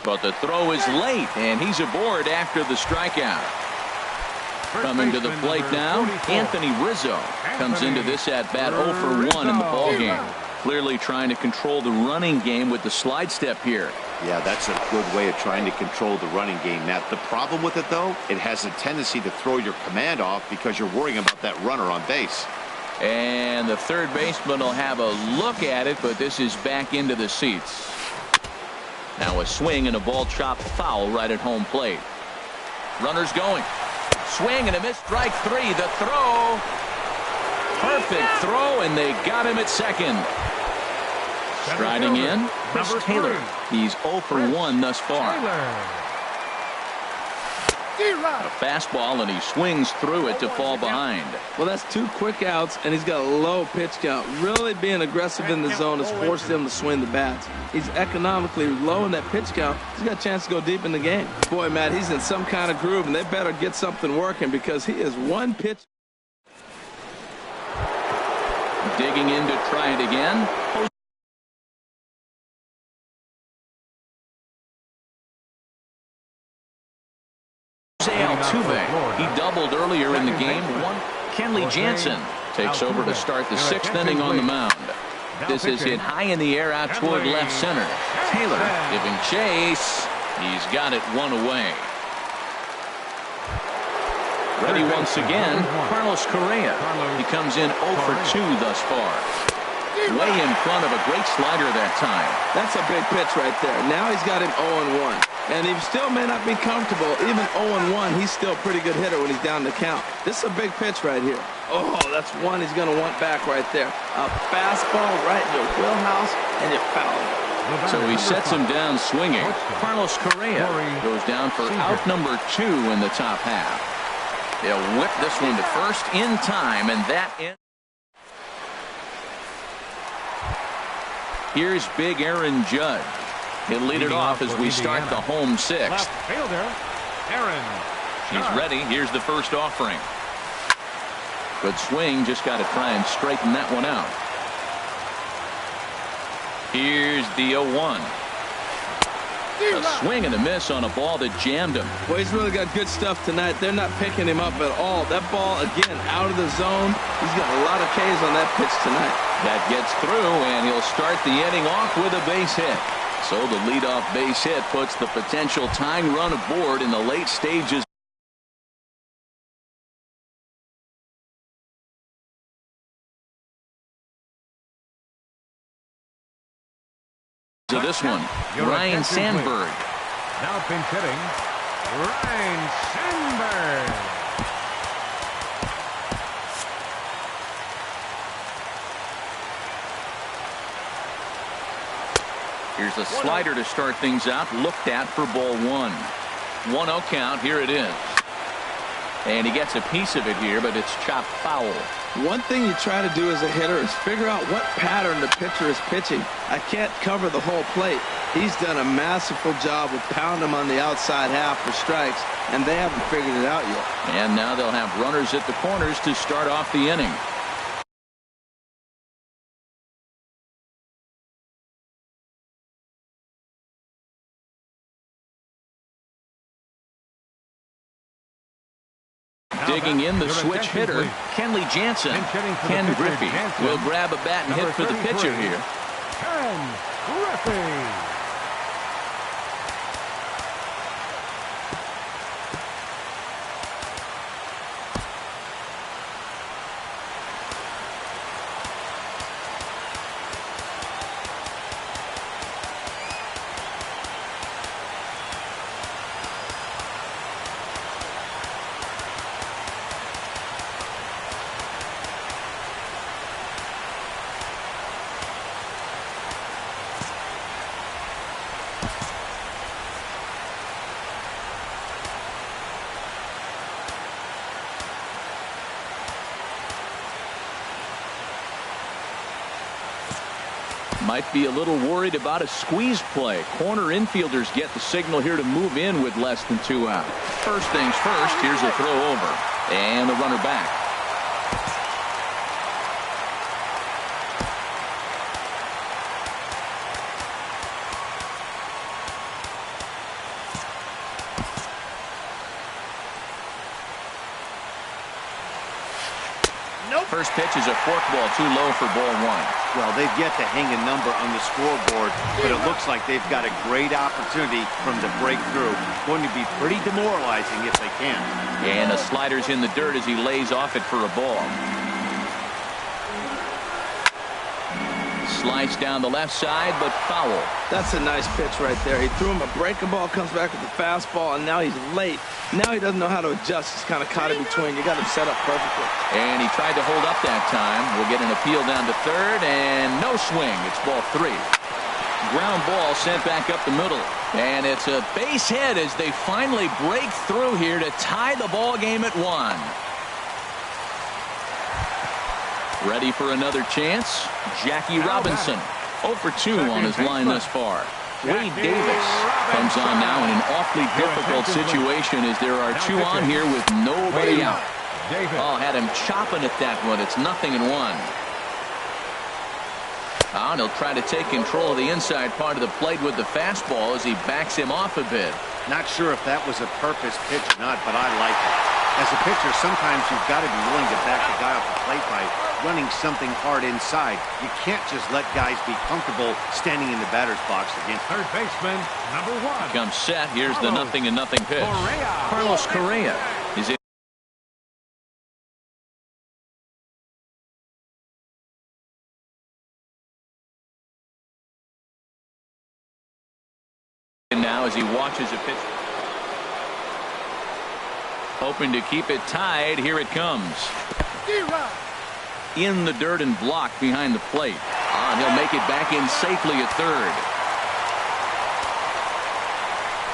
but the throw is late, and he's aboard after the strikeout. Coming to the plate now, Anthony Rizzo comes into this at bat 0 for 1 in the ball game. Clearly trying to control the running game with the slide step here. Yeah, that's a good way of trying to control the running game. Now, the problem with it, though, it has a tendency to throw your command off because you're worrying about that runner on base. And the third baseman will have a look at it, but this is back into the seats. Now a swing and a ball chopped foul right at home plate. Runners going. Swing and a miss, strike three. The throw. Perfect throw, and they got him at second. Striding in, Chris Taylor. He's 0 for 1 thus far. A fastball, and he swings through it to fall behind. Well, that's two quick outs, and he's got a low pitch count. Really being aggressive in the zone has forced him to swing the bats. He's economically low in that pitch count. He's got a chance to go deep in the game. Boy, Matt, he's in some kind of groove, and they better get something working because he is one pitch. Digging in to try it again. Altuve. He doubled earlier in the game. Kenley Jansen takes over to start the 6th inning on the mound. This is hit high in the air out toward left center. Taylor giving chase. He's got it one away. Ready once again, Carlos Correa. He comes in 0 for 2 thus far. Way in front of a great slider that time. That's a big pitch right there. Now he's got him 0-1. And he still may not be comfortable. Even 0-1, he's still a pretty good hitter when he's down the count. This is a big pitch right here. Oh, that's one he's going to want back right there. A fastball right in your wheelhouse, and you foul him. So he sets him down swinging. Carlos Correa goes down for out number 2 in the top half. They'll whip this one to first in time, and that ends. Here's big Aaron Judge. He'll lead it off as we start the home 6th. Left fielder, Aaron. He's ready. Here's the first offering. Good swing. Just got to try and straighten that one out. Here's the 0-1. A swing and a miss on a ball that jammed him. Well, he's really got good stuff tonight. They're not picking him up at all. That ball, again, out of the zone. He's got a lot of Ks on that pitch tonight. That gets through, and he'll start the inning off with a base hit. So the leadoff base hit puts the potential tying run aboard in the late stages of this one. Ryan Sandberg. Now pinch hitting, Ryan Sandberg. Here's a slider to start things out. Looked at for ball one. 1-0 count. Here it is. And he gets a piece of it here, but it's chopped foul. One thing you try to do as a hitter is figure out what pattern the pitcher is pitching. I can't cover the whole plate. He's done a masterful job of pounding him on the outside half for strikes, and they haven't figured it out yet. And now they'll have runners at the corners to start off the inning. Digging in the switch hitter, Kenley Jansen. Ken Griffey will grab a bat and hit for the pitcher here. Ken Griffey. Might be a little worried about a squeeze play. Corner infielders get the signal here to move in with less than 2 out. First things first, here's a throw over. And the runner back. First pitch is a forkball, too low for ball one. Well, they've yet to hang a number on the scoreboard, but it looks like they've got a great opportunity from the breakthrough. Going to be pretty demoralizing if they can. And a slider's in the dirt as he lays off it for a ball. Slice down the left side, but foul. That's a nice pitch right there. He threw him a breaking ball, comes back with the fastball, and now he's late. Now he doesn't know how to adjust. He's kind of caught in between. You got him set up perfectly. And he tried to hold up that time. We'll get an appeal down to third, and no swing. It's ball 3. Ground ball sent back up the middle. And it's a base hit as they finally break through here to tie the ball game at 1. Ready for another chance? Jackie Robinson. 0 for 2 on his line thus far. Wade Davis comes on now in an awfully difficult situation as there are 2 on here with nobody out. Oh, had him chopping at that one. It's 0-1. And he'll try to take control of the inside part of the plate with the fastball as he backs him off a bit. Not sure if that was a purpose pitch or not, but I like it. As a pitcher, sometimes you've got to be willing to back the guy off the plate by running something hard inside. You can't just let guys be comfortable standing in the batter's box against third baseman, number 1. Comes set. Here's the 0-0 pitch. Carlos Correa is in. Now as he watches a pitch. Hoping to keep it tied. Here it comes. In the dirt and blocked behind the plate. And he'll make it back in safely at third.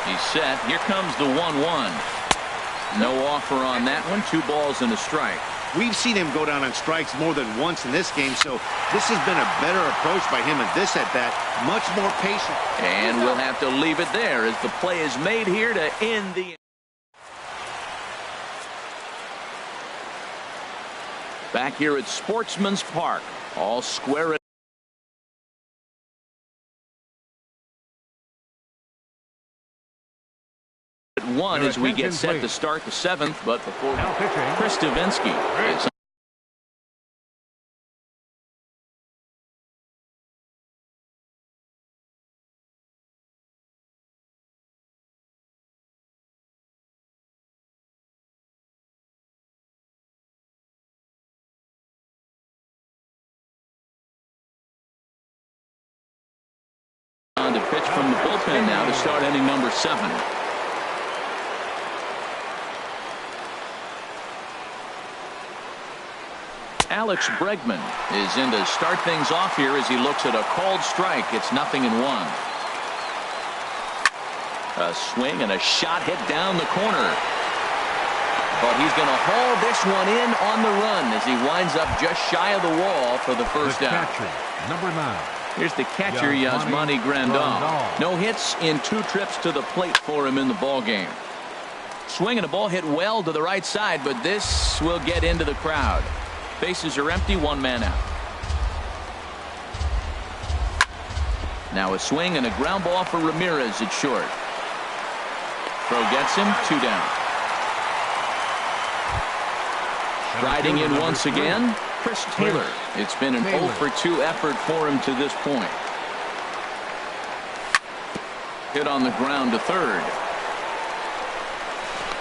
He's set. Here comes the 1-1. No offer on that one. 2 balls and a strike. We've seen him go down on strikes more than once in this game, so this has been a better approach by him at this at-bat. Much more patient. And we'll have to leave it there as the play is made here to end the. Back here at Sportsman's Park, all square. 1 as we get set to start the 7th. But before Chris Davinsky is on to pitch from the bullpen now to start inning number 7. Alex Bregman is in to start things off here as he looks at a called strike. It's 0-1. A swing and a shot hit down the corner. But he's going to haul this one in on the run as he winds up just shy of the wall for the first out. Number 9. Here's the catcher, Yasmani Grandal. No hits in 2 trips to the plate for him in the ballgame. Swinging a ball hit well to the right side, but this will get into the crowd. Bases are empty, 1 man out. Now a swing and a ground ball for Ramirez at short. Throw gets him, 2 down. Riding in once again, Chris Taylor. It's been an 0 for 2 effort for him to this point. Hit on the ground to third.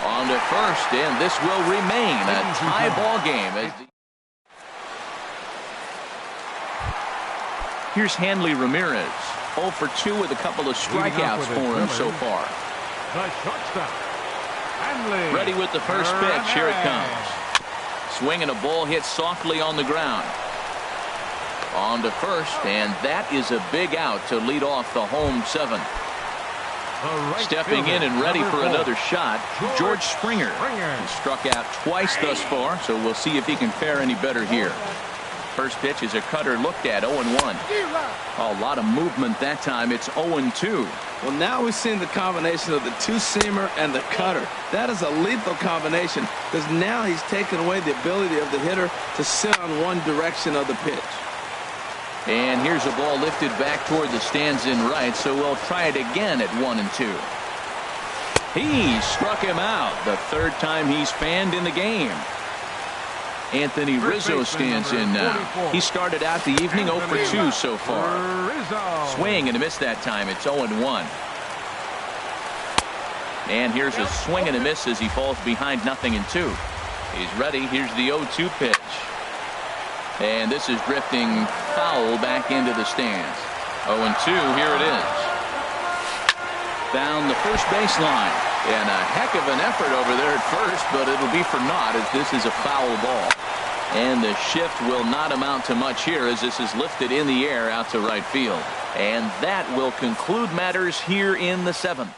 On to first, and this will remain a tie ball game. Here's Hanley Ramirez, 0 for 2 with a couple of strikeouts for him so far. The shortstop, Hanley. Ready with the first pitch. Here it comes. Swinging a ball hit softly on the ground. On to first, and that is a big out to lead off the home 7th. Stepping in and ready for another shot, George Springer. He struck out twice thus far, so we'll see if he can fare any better here. First pitch is a cutter looked at, 0-1. A lot of movement that time. It's 0-2. Well, now we've seen the combination of the 2-seamer and the cutter. That is a lethal combination because now he's taken away the ability of the hitter to sit on one direction of the pitch. And here's a ball lifted back toward the stands in right, so we'll try it again at 1-2. He struck him out the 3rd time he's fanned in the game. Anthony Rizzo stands in now. He started out the evening 0 for 2 so far. Swing and a miss that time. It's 0-1. And here's a swing and a miss as he falls behind 0-2. He's ready. Here's the 0-2 pitch. And this is drifting foul back into the stands. 0-2. Here it is. Down the first baseline. And a heck of an effort over there at first, but it'll be for naught as this is a foul ball. And the shift will not amount to much here as this is lifted in the air out to right field. And that will conclude matters here in the 7th.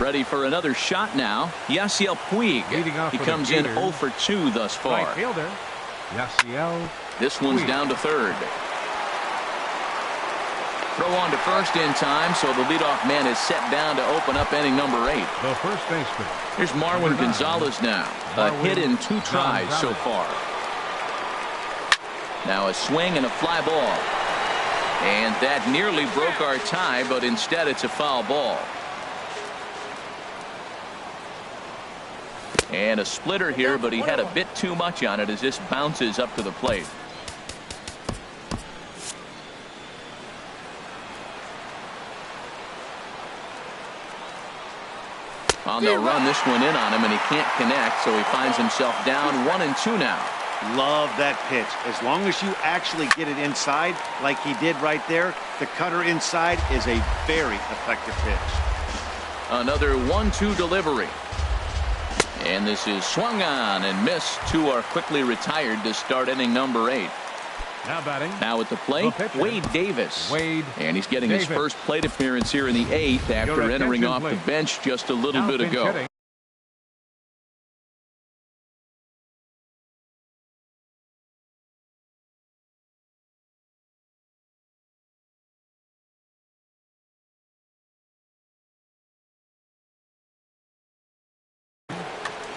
Ready for another shot now, Yasiel Puig. He comes in 0 for 2 thus far. Right fielder, Yasiel. This one's down to third. Throw on to first in time, so the leadoff man is set down to open up inning number 8. The first baseman. Here's Marwin Gonzalez now. A hit in 2 tries so far. Now a swing and a fly ball. And that nearly broke our tie, but instead it's a foul ball. And a splitter here, but he had a bit too much on it as this bounces up to the plate. On the run, this one in on him, and he can't connect, so he finds himself down 1-2 now. Love that pitch. As long as you actually get it inside, like he did right there, the cutter inside is a very effective pitch. Another 1-2 delivery. And this is swung on and missed. 2 are quickly retired to start inning number 8. Now batting. Now at the plate, Wade Davis. And he's getting his first plate appearance here in the 8th after entering off the bench just a little bit ago.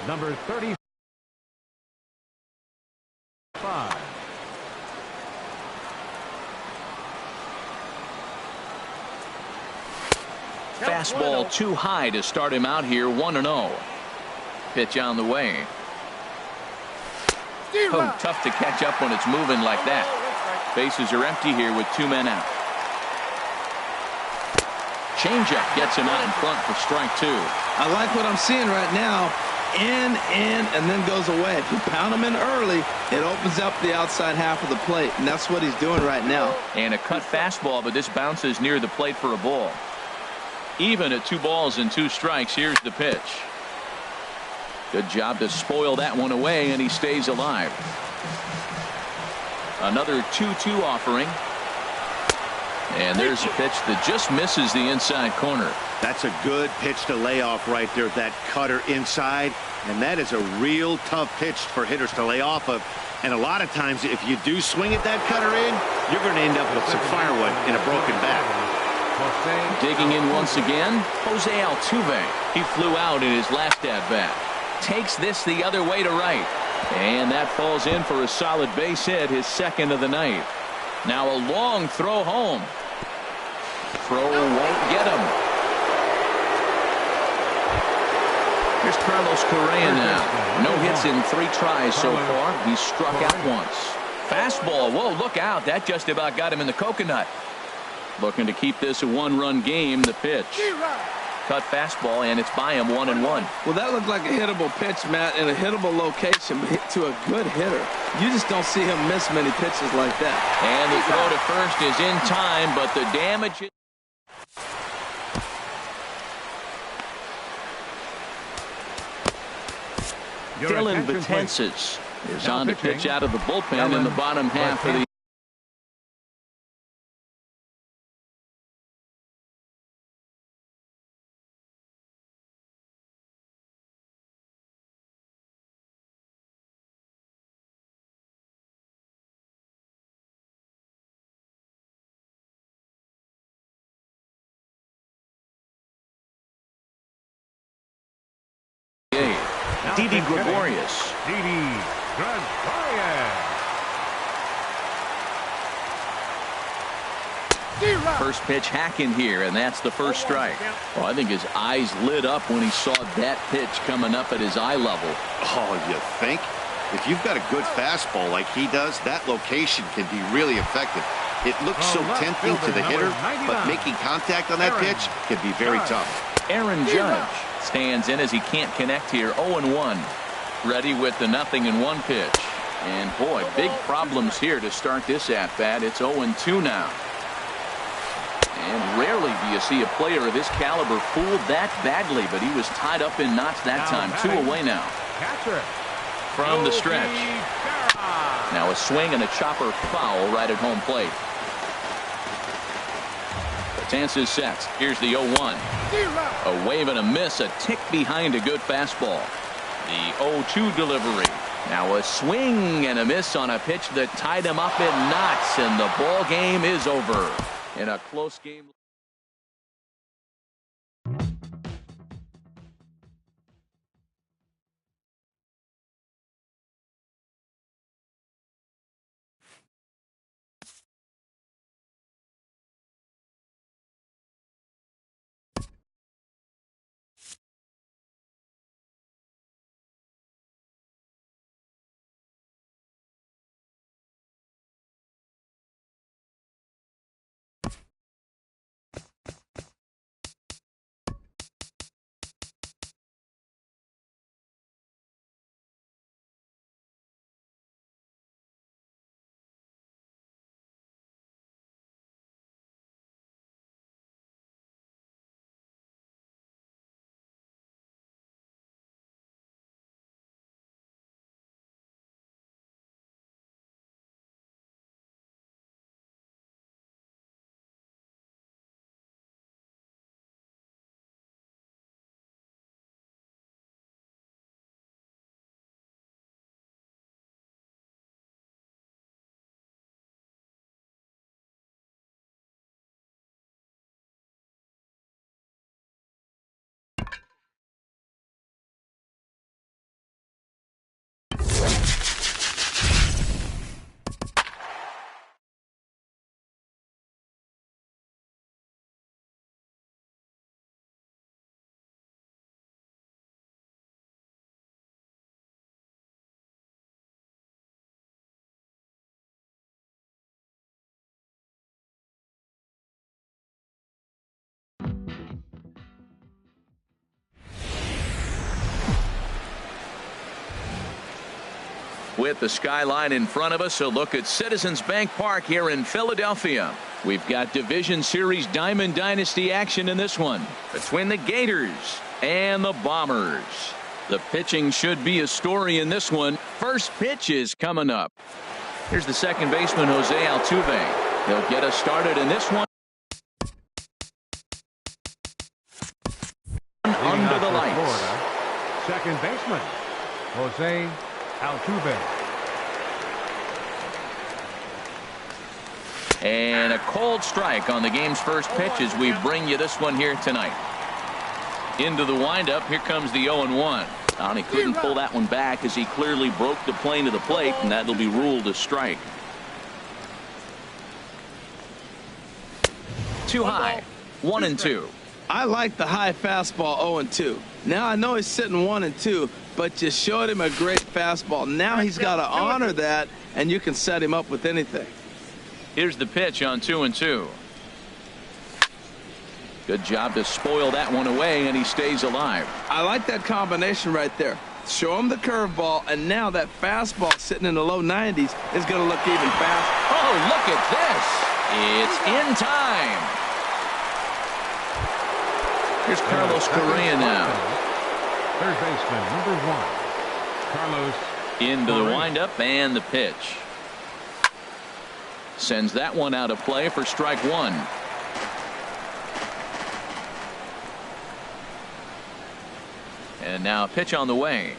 Number 35. Fastball too high to start him out here, 1-0. Pitch on the way. Oh, tough to catch up when it's moving like that. Bases are empty here with 2 men out. Changeup gets him out in front for strike 2. I like what I'm seeing right now. In, and then goes away. If you pound him in early, it opens up the outside half of the plate, and that's what he's doing right now. And a cut fastball, but this bounces near the plate for a ball. Even at 2 balls and 2 strikes, here's the pitch. Good job to spoil that one away, and he stays alive. Another 2-2 offering. And there's a pitch that just misses the inside corner. That's a good pitch to lay off right there, that cutter inside. And that is a real tough pitch for hitters to lay off of. And a lot of times, if you do swing at that cutter in, you're going to end up with some firewood in a broken bat. Digging in once again, Jose Altuve. He flew out in his last at-bat. Takes this the other way to right. And that falls in for a solid base hit, his second of the night. Now a long throw home. Throw won't get him. Here's Carlos Correa now. No hits in 3 tries so far. He's struck out once. Fastball. Whoa, look out. That just about got him in the coconut. Looking to keep this a 1-run game. The pitch. Cut fastball, and it's by him 1-1. Well, that looked like a hittable pitch, Matt, in a hittable location to a good hitter. You just don't see him miss many pitches like that. And the throw to first is in time, but the damage is... Dylan Betances is on to pitch out of the bullpen in the bottom half of the... Didi Gregorius. Didi Gregorius. First pitch hacking here, and that's the first strike. Oh, I think his eyes lit up when he saw that pitch coming up at his eye level. Oh, you think? If you've got a good fastball like he does, that location can be really effective. It looks so tempting to the hitter, but making contact on that pitch can be very tough. Aaron Judge stands in as he can't connect here. 0-1. Ready with the 0-1 pitch. And boy, big problems here to start this at-bat. It's 0-2 now. And rarely do you see a player of this caliber fooled that badly, but he was tied up in knots that time. 2 away now. From the stretch. Now a swing and a chopper foul right at home plate. Betances sets. Here's the 0-1. A wave and a miss, a tick behind a good fastball. The 0-2 delivery. Now a swing and a miss on a pitch that tied him up in knots, and the ball game is over in a close game. With the skyline in front of us, a look at Citizens Bank Park here in Philadelphia. We've got Division Series Diamond Dynasty action in this one between the Gators and the Bombers. The pitching should be a story in this one. First pitch is coming up. Here's the second baseman, Jose Altuve. He'll get us started in this one. Under the lights. Florida, second baseman, Jose Altuve. And a cold strike on the game's first pitch as we bring you this one here tonight. Into the windup, here comes the 0-1. And he couldn't pull that one back as he clearly broke the plane to the plate, and that'll be ruled a strike. Too high. 1-2. I like the high fastball 0-2. Now I know he's sitting 1-2, but you showed him a great fastball. Now he's got to honor that, and you can set him up with anything. Here's the pitch on 2-2. Good job to spoil that one away, and he stays alive. I like that combination right there. Show him the curveball, and now that fastball sitting in the low 90s is going to look even faster. Oh, look at this. It's in time. Here's Carlos Correa now. Third baseman, number 1, Carlos. Into the windup and the pitch. Sends that one out of play for strike one. And now a pitch on the way.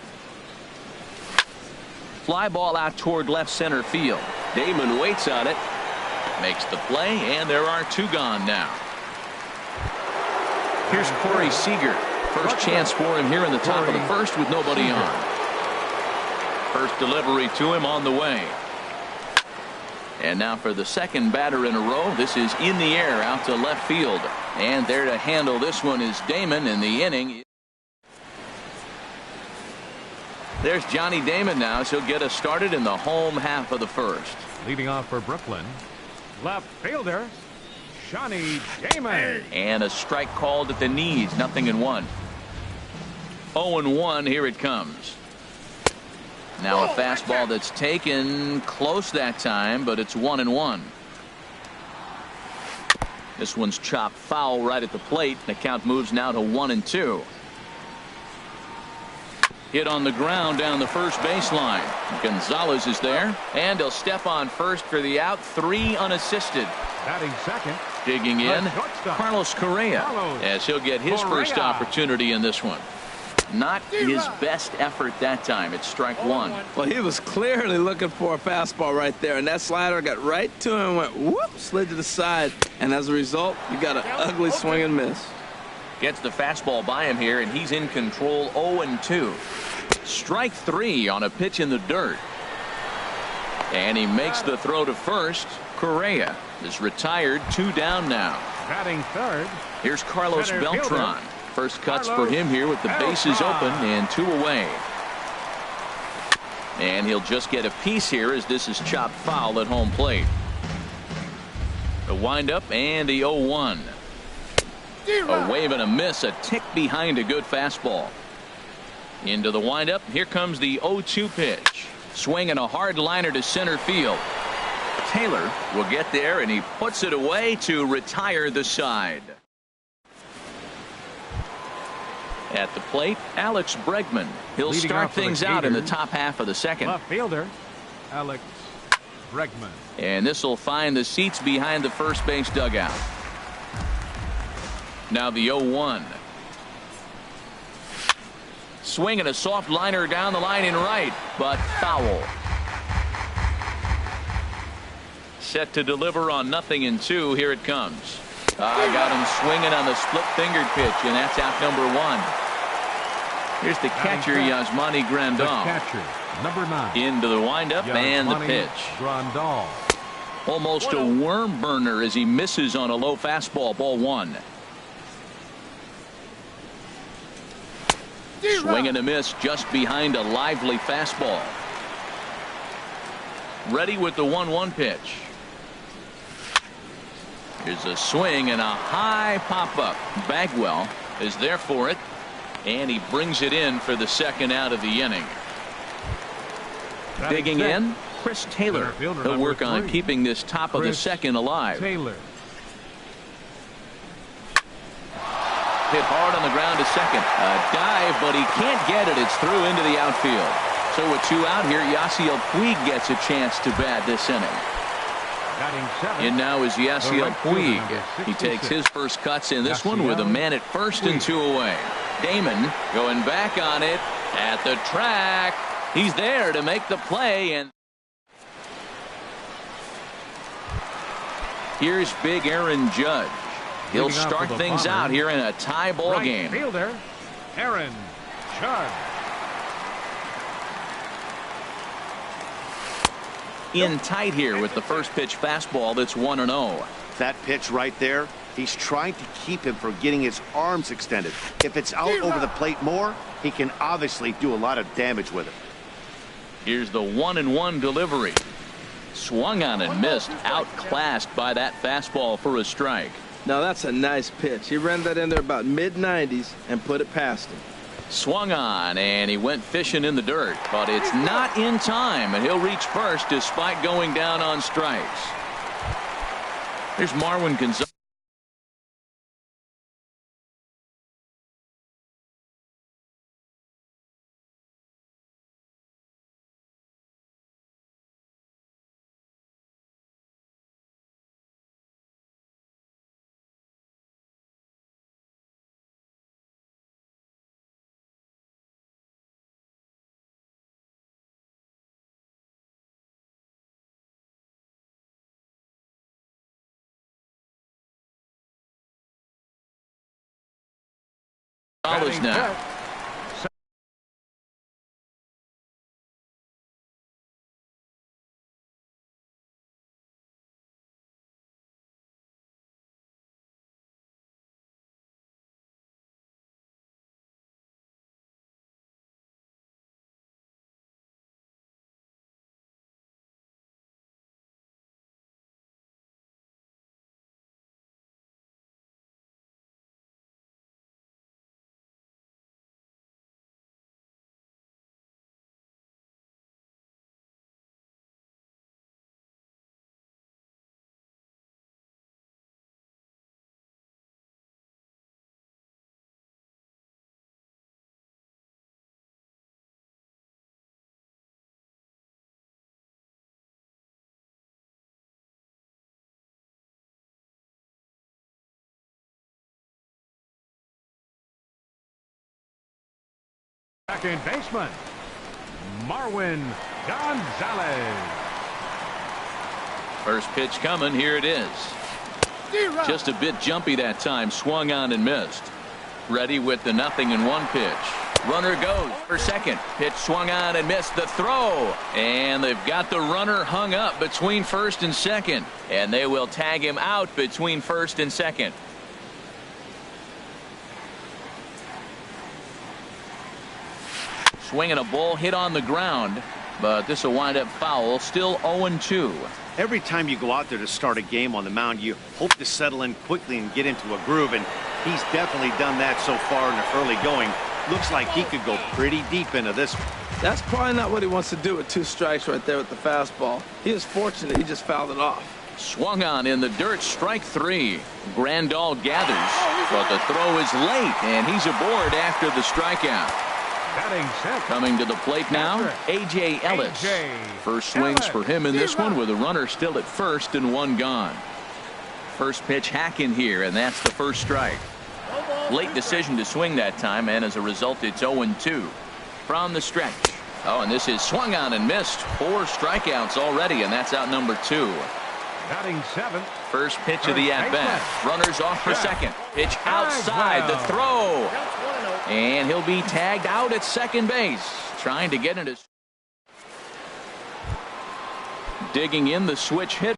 Fly ball out toward left center field. Damon waits on it. Makes the play, and there are two gone now. Here's Corey Seager. First chance for him here in the top of the first with nobody on. First delivery to him on the way. And now for the second batter in a row. This is in the air out to left field. And there to handle this one is Damon in the inning. There's Johnny Damon now. So he'll get us started in the home half of the first. Leading off for Brooklyn, left fielder, Johnny Damon. And a strike called at the knees. 0-1. 0-1. Here it comes. Now a fastball that's taken close that time, but it's 1-1. This one's chopped foul right at the plate. The count moves now to 1-2. Hit on the ground down the first baseline. Gonzalez is there, and he'll step on first for the out. 3 unassisted. Batting second. Digging in, Carlos Correa, as he'll get his first opportunity in this one. Not his best effort that time. It's strike one. Well, he was clearly looking for a fastball right there, and that slider got right to him and went whoop, slid to the side, and as a result, you got an ugly swing and miss. Gets the fastball by him here, and he's in control. 0-2. Strike 3 on a pitch in the dirt. And he makes the throw to first. Correa is retired. 2 down now. Batting third. Here's Carlos Beltran. First cuts for him here with the bases open and 2 away. And he'll just get a piece here as this is chopped foul at home plate. The windup and the 0-1. A wave and a miss, a tick behind a good fastball. Into the windup. Here comes the 0-2 pitch. Swinging a hard liner to center field. Taylor will get there, and he puts it away to retire the side. At the plate, Alex Bregman. He'll Leading start off for the things out in the Gators, top half of the second. Left fielder, Alex Bregman. And this will find the seats behind the first base dugout. Now the 0-1. Swinging a soft liner down the line in right, but foul. Set to deliver on 0-2. Here it comes. I got him swinging on the split-fingered pitch, and that's out number 1. Here's the catcher, Yasmani Grandal. The catcher, number 9. Into the windup and the pitch. Grandal. Almost a worm burner as he misses on a low fastball. Ball 1. Swing and a miss just behind a lively fastball. Ready with the 1-1 pitch. Here's a swing and a high pop-up. Bagwell is there for it, and he brings it in for the second out of the inning. Digging in, Chris Taylor. He'll work on keeping this top of the second alive. Taylor. Hit hard on the ground to second. A dive, but he can't get it. It's through into the outfield. So with 2 out here, Yasiel Puig gets a chance to bat this inning. In now is Yasiel Puig. He takes his first cuts in this one with a man at first and 2 away. Damon going back on it at the track. He's there to make the play, and here's big Aaron Judge. He'll start things out here in a tie ball game. Fielder Aaron Judge. In tight here with the first pitch fastball that's 1-0. That pitch right there, he's trying to keep him from getting his arms extended. If it's out over the plate more, he can obviously do a lot of damage with it. Here's the 1-1 delivery. Swung on and missed. Outclassed by that fastball for a strike. Now that's a nice pitch. He ran that in there about mid-90s and put it past him. Swung on, and he went fishing in the dirt, but it's not in time, and he'll reach first despite going down on strikes. Here's Marwin Gonzalez. Now. Second baseman Marwin Gonzalez. First pitch coming. Here it is. Just a bit jumpy that time. Swung on and missed. Ready with the 0-1 pitch. Runner goes for second. Pitch swung on and missed. The throw, and they've got the runner hung up between first and second, and they will tag him out between first and second. Swinging a ball hit on the ground, but this will wind up foul. Still 0-2. Every time you go out there to start a game on the mound, you hope to settle in quickly and get into a groove, and he's definitely done that so far in the early going. Looks like he could go pretty deep into this one. That's probably not what he wants to do with 2 strikes right there with the fastball. He is fortunate he just fouled it off. Swung on in the dirt, strike 3. Grandal gathers, but the throw is late, and he's aboard after the strikeout. Coming to the plate now, A.J. Ellis. First swings for him in this one with a runner still at first and 1 gone. First pitch hacking here, and that's the first strike. Late decision to swing that time, and as a result, it's 0-2. From the stretch. Oh, and this is swung on and missed. 4 strikeouts already, and that's out number 2. Batting 7th. First pitch of the at-bat. Runners off for second. Pitch outside. The throw. And he'll be tagged out at second base. Trying to get into. Digging in the switch hit.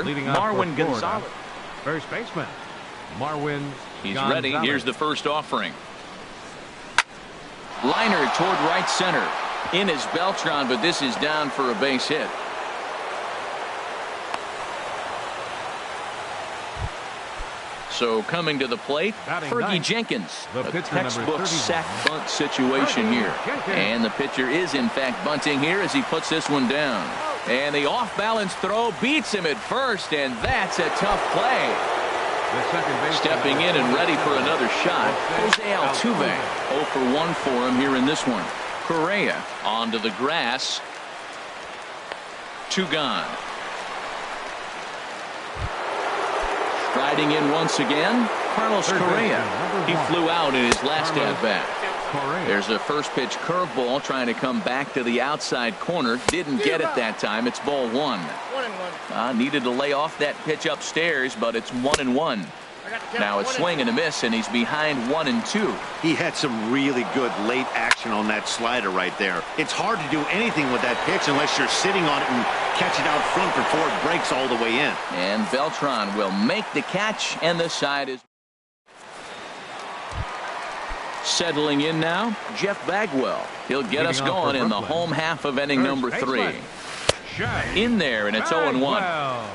Leading off for Marwin Florida, Gonzalez. first baseman, Marwin He's Gonzalez. ready. Here's the first offering. Liner toward right center. In is Beltran, but this is down for a base hit. So coming to the plate, Batting Fergie ninth, Jenkins. the A pitcher, number textbook 31. sack bunt situation Fergie here. Jenkins. And the pitcher is in fact bunting here as he puts this one down. And the off-balance throw beats him at first, and that's a tough play. The second baseman, Stepping in and ready for another shot, Jose Altuve. 0 for 1 for him here in this one. Correa onto the grass. 2 gone. Striding in once again, Carlos Third Correa. baseman, number He 1. flew out in his last Carlos at-bat. Correa. There's a first pitch curveball trying to come back to the outside corner. Didn't get it that time. It's ball 1. 1-1. Needed to lay off that pitch upstairs, but it's 1-1. Now a swing and a miss, and he's behind 1-2. He had some really good late action on that slider right there. It's hard to do anything with that pitch unless you're sitting on it and catch it out front before it breaks all the way in. And Beltran will make the catch, and the side is settling in now. Jeff Bagwell. He'll get us Leading off for going in the Brooklyn, home half of inning first number 3. baseman, Shane In there, and it's 0-1. Bagwell.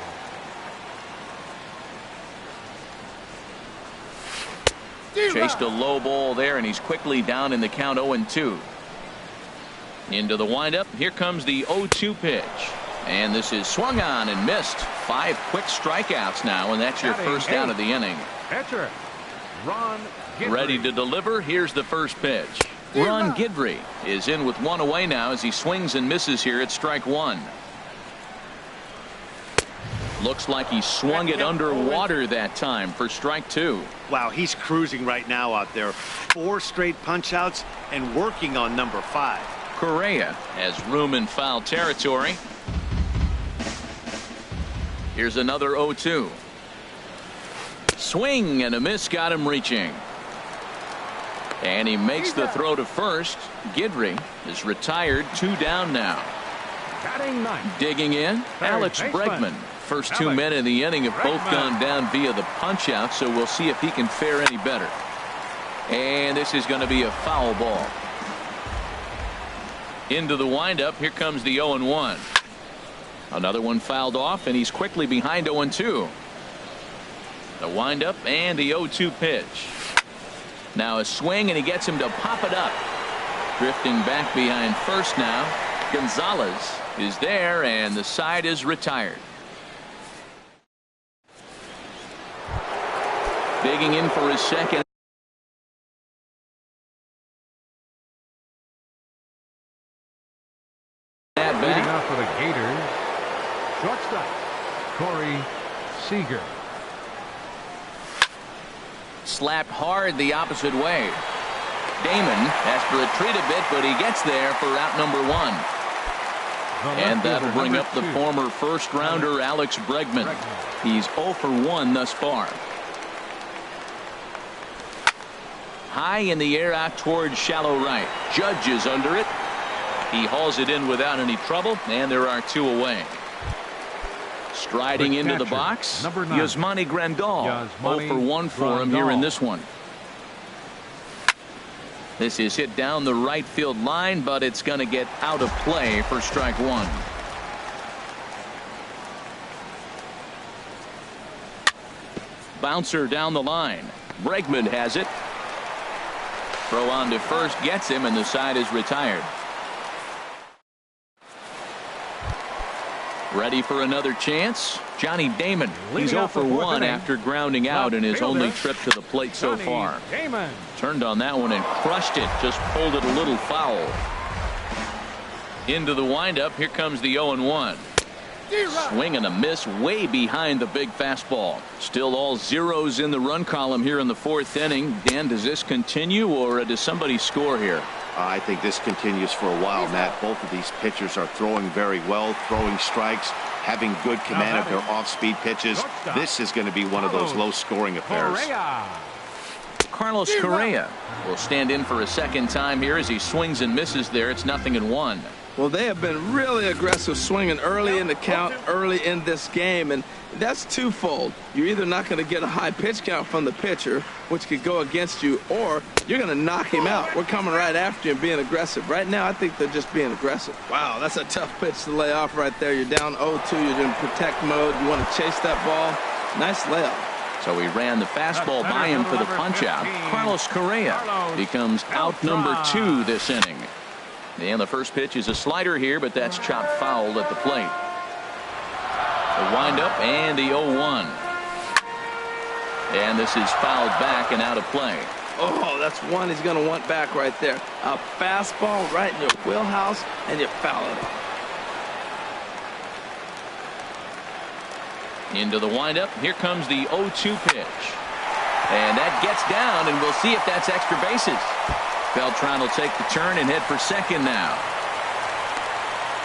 Chased a low ball there, and he's quickly down in the count 0-2. Into the windup. Here comes the 0-2 pitch. And this is swung on and missed. 5 quick strikeouts now, and that's your Batting first out of eighth. the inning. Pitcher, Ron Guidry. Ready to deliver. Here's the first pitch. Ron Guidry is in with 1 away now as he swings and misses here at strike 1. Looks like he swung it underwater that time for strike 2. Wow, he's cruising right now out there. 4 straight punch outs and working on number 5. Correa has room in foul territory. Here's another 0-2. Swing and a miss got him reaching. And he makes the throw to first. Guidry is retired. 2 down now. Batting ninth, Digging in, Third Alex baseman, Bregman. First 2 Alex men in the inning have both Bregman. gone down via the punch out, so we'll see if he can fare any better. And this is going to be a foul ball. Into the windup. Here comes the 0-1. Another one fouled off, and he's quickly behind 0-2. The windup and the 0-2 pitch. Now a swing, and he gets him to pop it up. Drifting back behind first now. Gonzalez is there, and the side is retired. Digging in for his second. At leading bat. off for the Gators, shortstop, Corey Seager. Slapped hard the opposite way. Damon has to retreat a bit, but he gets there for out number 1. The And left that'll fielder, bring number up the 2. former first rounder Alex Bregman. He's 0 for 1 thus far. High in the air out towards shallow right. Judge is under it. He hauls it in without any trouble, and there are 2 away. Striding The into the catcher, box, number 9. Yasmani Grandal. 0 Yasmani for 1 for him here in Grandal. this one. This is hit down the right field line, but it's going to get out of play for strike 1. Bouncer down the line. Bregman has it. Throw on to first gets him, and the side is retired. Ready for another chance. Johnny Damon. He's 0 for 1 after grounding out in his only trip to the plate so Johnny far. Damon. Turned on that one and crushed it. Just pulled it a little foul. Into the windup. Here comes the 0-1. Swing and a miss way behind the big fastball. Still all zeros in the run column here in the 4th inning. Dan, does this continue, or does somebody score here? I think this continues for a while, Matt. Both of these pitchers are throwing very well, throwing strikes, having good command of their off-speed pitches. This is going to be one of those low-scoring affairs. Correa. Carlos Correa will stand in for a second time here as he swings and misses there. It's 0-1. Well, they have been really aggressive swinging early in the count, early in this game, and that's twofold. You're either not going to get a high pitch count from the pitcher, which could go against you, or you're going to knock him out. We're coming right after you and being aggressive. Right now, I think they're just being aggressive. Wow, that's a tough pitch to lay off right there. You're down 0-2. You're in protect mode. You want to chase that ball. Nice layoff. So he ran the fastball by him for the punch-out. Carlos Correa becomes out number 2 this inning. And the first pitch is a slider here, but that's chopped foul at the plate. The windup and the 0-1. And this is fouled back and out of play. Oh, that's one he's going to want back right there. A fastball right in your wheelhouse, and you foul it off. Into the windup. Here comes the 0-2 pitch. And that gets down, and we'll see if that's extra bases. Beltran will take the turn and head for second now.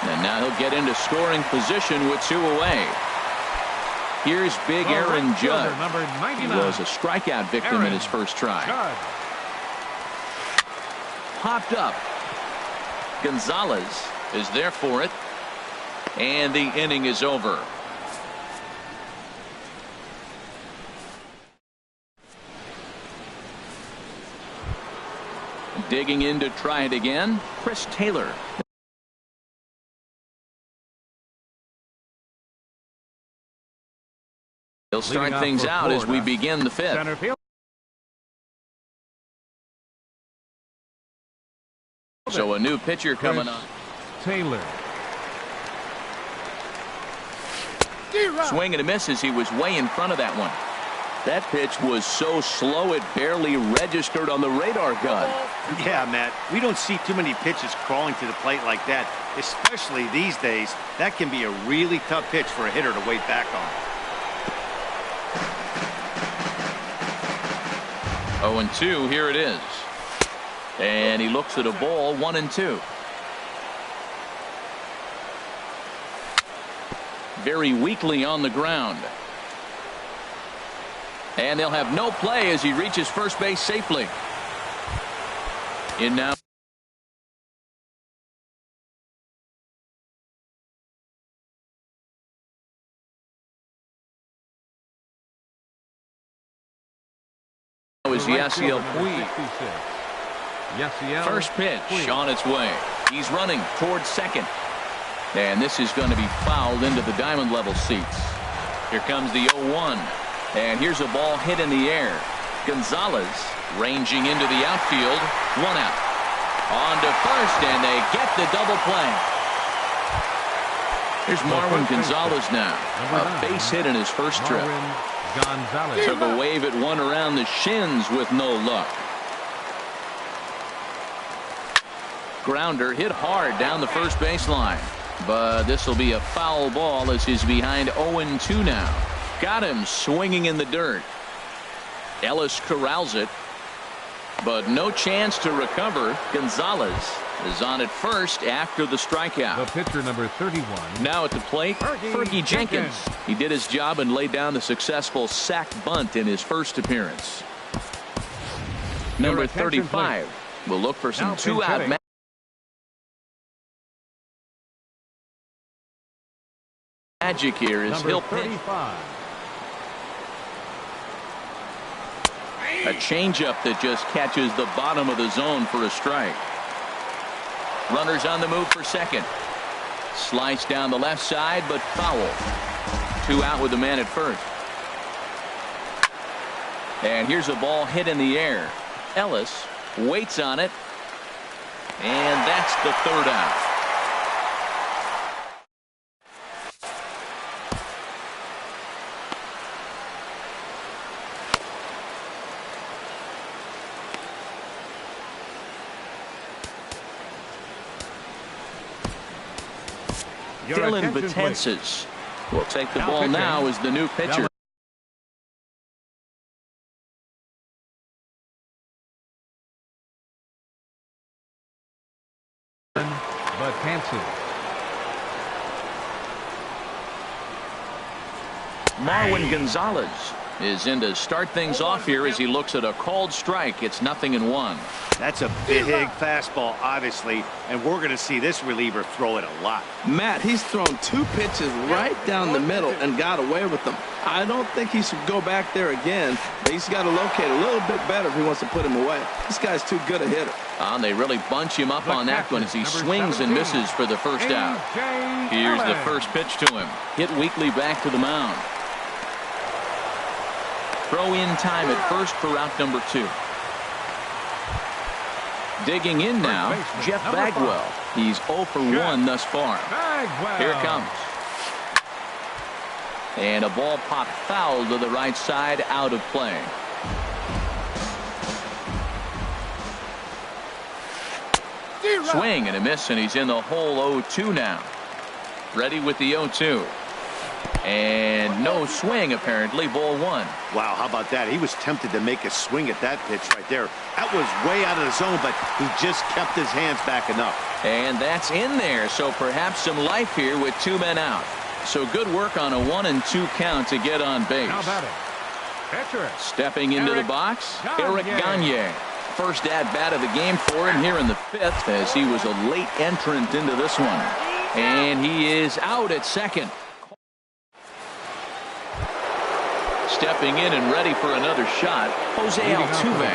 And now he'll get into scoring position with 2 away. Here's big Aaron Judge. He was a strikeout victim in his first try. Popped up. Gonzalez is there for it. And the inning is over. Digging in to try it again, Chris Taylor. He'll start things out as we begin the 5th. So a new pitcher coming on. Taylor. Swing and a miss as he was way in front of that one. That pitch was so slow it barely registered on the radar gun. Yeah, Matt, we don't see too many pitches crawling to the plate like that, especially these days. That can be a really tough pitch for a hitter to wait back on. 0-2, here it is. And he looks at a ball, 1-2. Very weakly on the ground. And they'll have no play as he reaches first base safely. In now. Is Yasiel Puig. First pitch on its way. He's running towards second. And this is going to be fouled into the diamond level seats. Here comes the 0-1. And here's a ball hit in the air. Gonzalez ranging into the outfield. 1 out. On to first, and they get the double play. Here's Marwin Gonzalez now. A base hit in his first trip. Took a wave at one around the shins with no luck. Grounder hit hard down the first baseline. But this will be a foul ball as he's behind 0-2 now. Got him swinging in the dirt. Ellis corrals it, but no chance to recover. Gonzalez is on at first after the strikeout. The pitcher number 31. Now at the plate, Fergie Jenkins. He did his job and laid down the successful sac bunt in his first appearance. Number 35 will look for some 2-out magic here as he'll pitch. A changeup that just catches the bottom of the zone for a strike. Runners on the move for second. Slice down the left side, but foul. 2 out with the man at first. And here's a ball hit in the air. Ellis waits on it. And that's the 3rd out. Dylan Betances will take the ball now as the new pitcher. Marwin Gonzalez is in to start things off here as he looks at a called strike. It's 0-1. That's a big fastball, obviously, and we're going to see this reliever throw it a lot. Matt, he's thrown 2 pitches right down the middle and got away with them. I don't think he should go back there again. He's got to locate a little bit better if he wants to put him away. This guy's too good a hitter. They really bunch him up on that one as he swings and misses for the first out. Here's the first pitch to him. Hit weakly back to the mound. Throw in time at first for out number 2. Digging in now, Jeff Bagwell. He's 0 for 1 thus far. Here it comes. And a ball popped foul to the right side, out of play. Swing and a miss, and he's in the hole 0-2 now. Ready with the 0-2. And no swing, apparently. Ball 1. Wow, how about that? He was tempted to make a swing at that pitch right there. That was way out of the zone, but he just kept his hands back enough. And that's in there, so perhaps some life here with 2 men out. So good work on a 1-2 count to get on base. Stepping into the box, Eric Gagne. First at-bat of the game for him here in the 5th, as he was a late entrant into this one. And he is out at second. Stepping in and ready for another shot, Jose Altuve.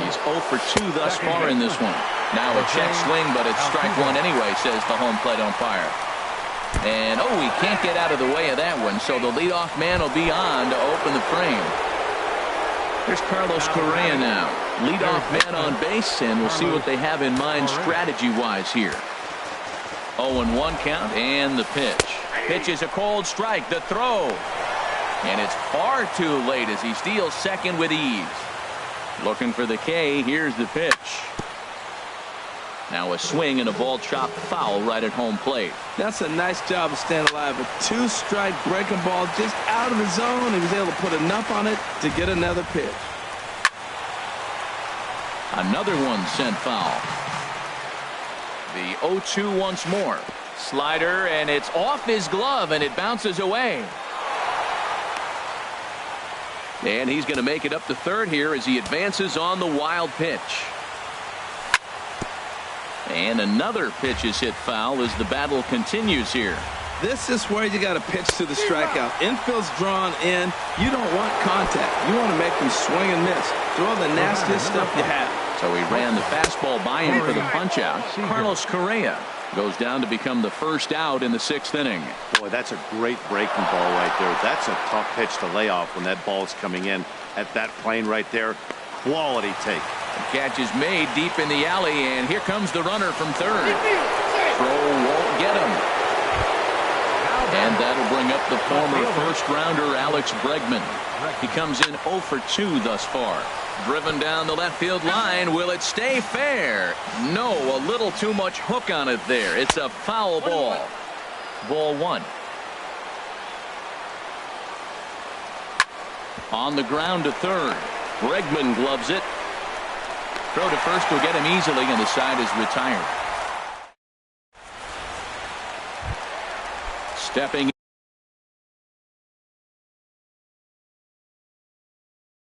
He's 0 for 2 thus far in this one. Now a check swing, but it's strike 1 anyway, says the home plate umpire. And, he can't get out of the way of that one, so the leadoff man will be on to open the frame. Here's Carlos Correa now. Leadoff man on base, and we'll see what they have in mind strategy-wise here. 0-1 count, and the pitch. Pitch is a cold strike. The throw. And it's far too late as he steals second with ease. Looking for the K. Here's the pitch. Now a swing and a ball chopped foul right at home plate. That's a nice job of staying alive. A 2-strike breaking ball just out of the zone. He was able to put enough on it to get another pitch. Another one sent foul. The 0-2 once more. Slider, and it's off his glove, and it bounces away. And he's going to make it up to third here as he advances on the wild pitch. And another pitch is hit foul as the battle continues here. This is where you got to pitch to the strikeout. Infield's drawn in. You don't want contact. You want to make them swing and miss. Throw the nastiest stuff you have. So he ran the fastball by him for the punch-out. Carlos Correa goes down to become the first out in the 6th inning. Boy, that's a great breaking ball right there. That's a tough pitch to lay off when that ball's coming in at that plane right there. Quality take. The catch is made deep in the alley, and here comes the runner from third. Throw won't get him. And that'll bring up the former first-rounder Alex Bregman. He comes in 0 for 2 thus far. Driven down the left field line. Will it stay fair? No, a little too much hook on it there. It's a foul ball. Ball 1. On the ground to third. Bregman gloves it. Throw to first will get him easily, and the side is retired. Stepping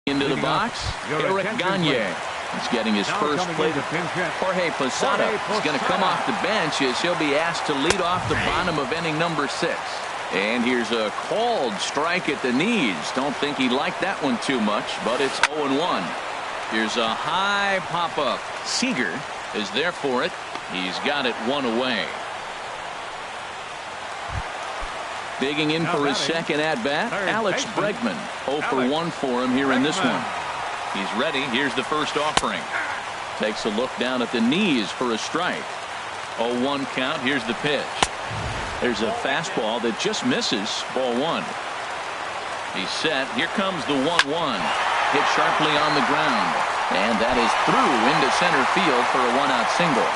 into the box, Eric Gagne. He's getting his first plate. Jorge Posada is going to come off the bench as he'll be asked to lead off the bottom of inning number 6. And here's a called strike at the knees. Don't think he liked that one too much, but it's 0-1. Here's a high pop-up. Seager is there for it. He's got it 1 away. Digging in for his second at-bat, Alex Bregman. 0 for 1 for him here in this one. He's ready. Here's the first offering. Takes a look down at the knees for a strike. 0-1 count. Here's the pitch. There's a fastball that just misses. Ball 1. He's set. Here comes the 1-1. Hit sharply on the ground. And that is through into center field for a 1-out single.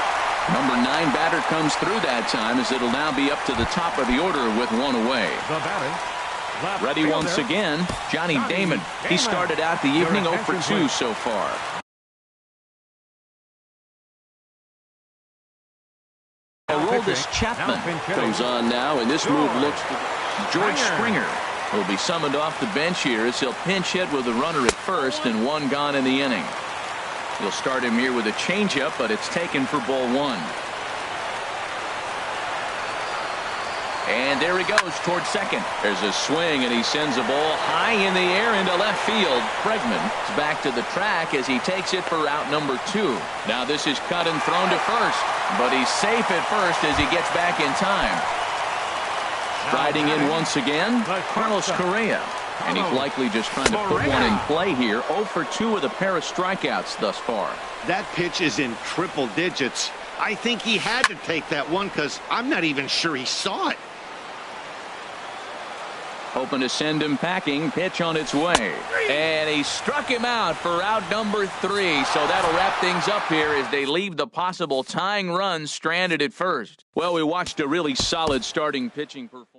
Number 9 batter comes through that time as it'll now be up to the top of the order with 1 away. Ready once again, Johnny Damon. He started out the evening 0 for 2 so far. Aroldis Chapman goes on now, and this move looks to George Springer. He'll be summoned off the bench here as he'll pinch hit with a runner at first and one gone in the inning. He'll start him here with a changeup, but it's taken for ball one. And there he goes towards second. There's a swing, and he sends a ball high in the air into left field. Bregman is back to the track as he takes it for out number 2. Now this is cut and thrown to first, but he's safe at first as he gets back in time. Striding in once again, Carlos Correa. And he's likely just trying to put one in play here. 0 for 2 with a pair of strikeouts thus far. That pitch is in triple digits. I think he had to take that one because I'm not even sure he saw it. Hoping to send him packing. Pitch on its way. And he struck him out for out number 3. So that'll wrap things up here as they leave the possible tying run stranded at first. Well, we watched a really solid starting pitching performance.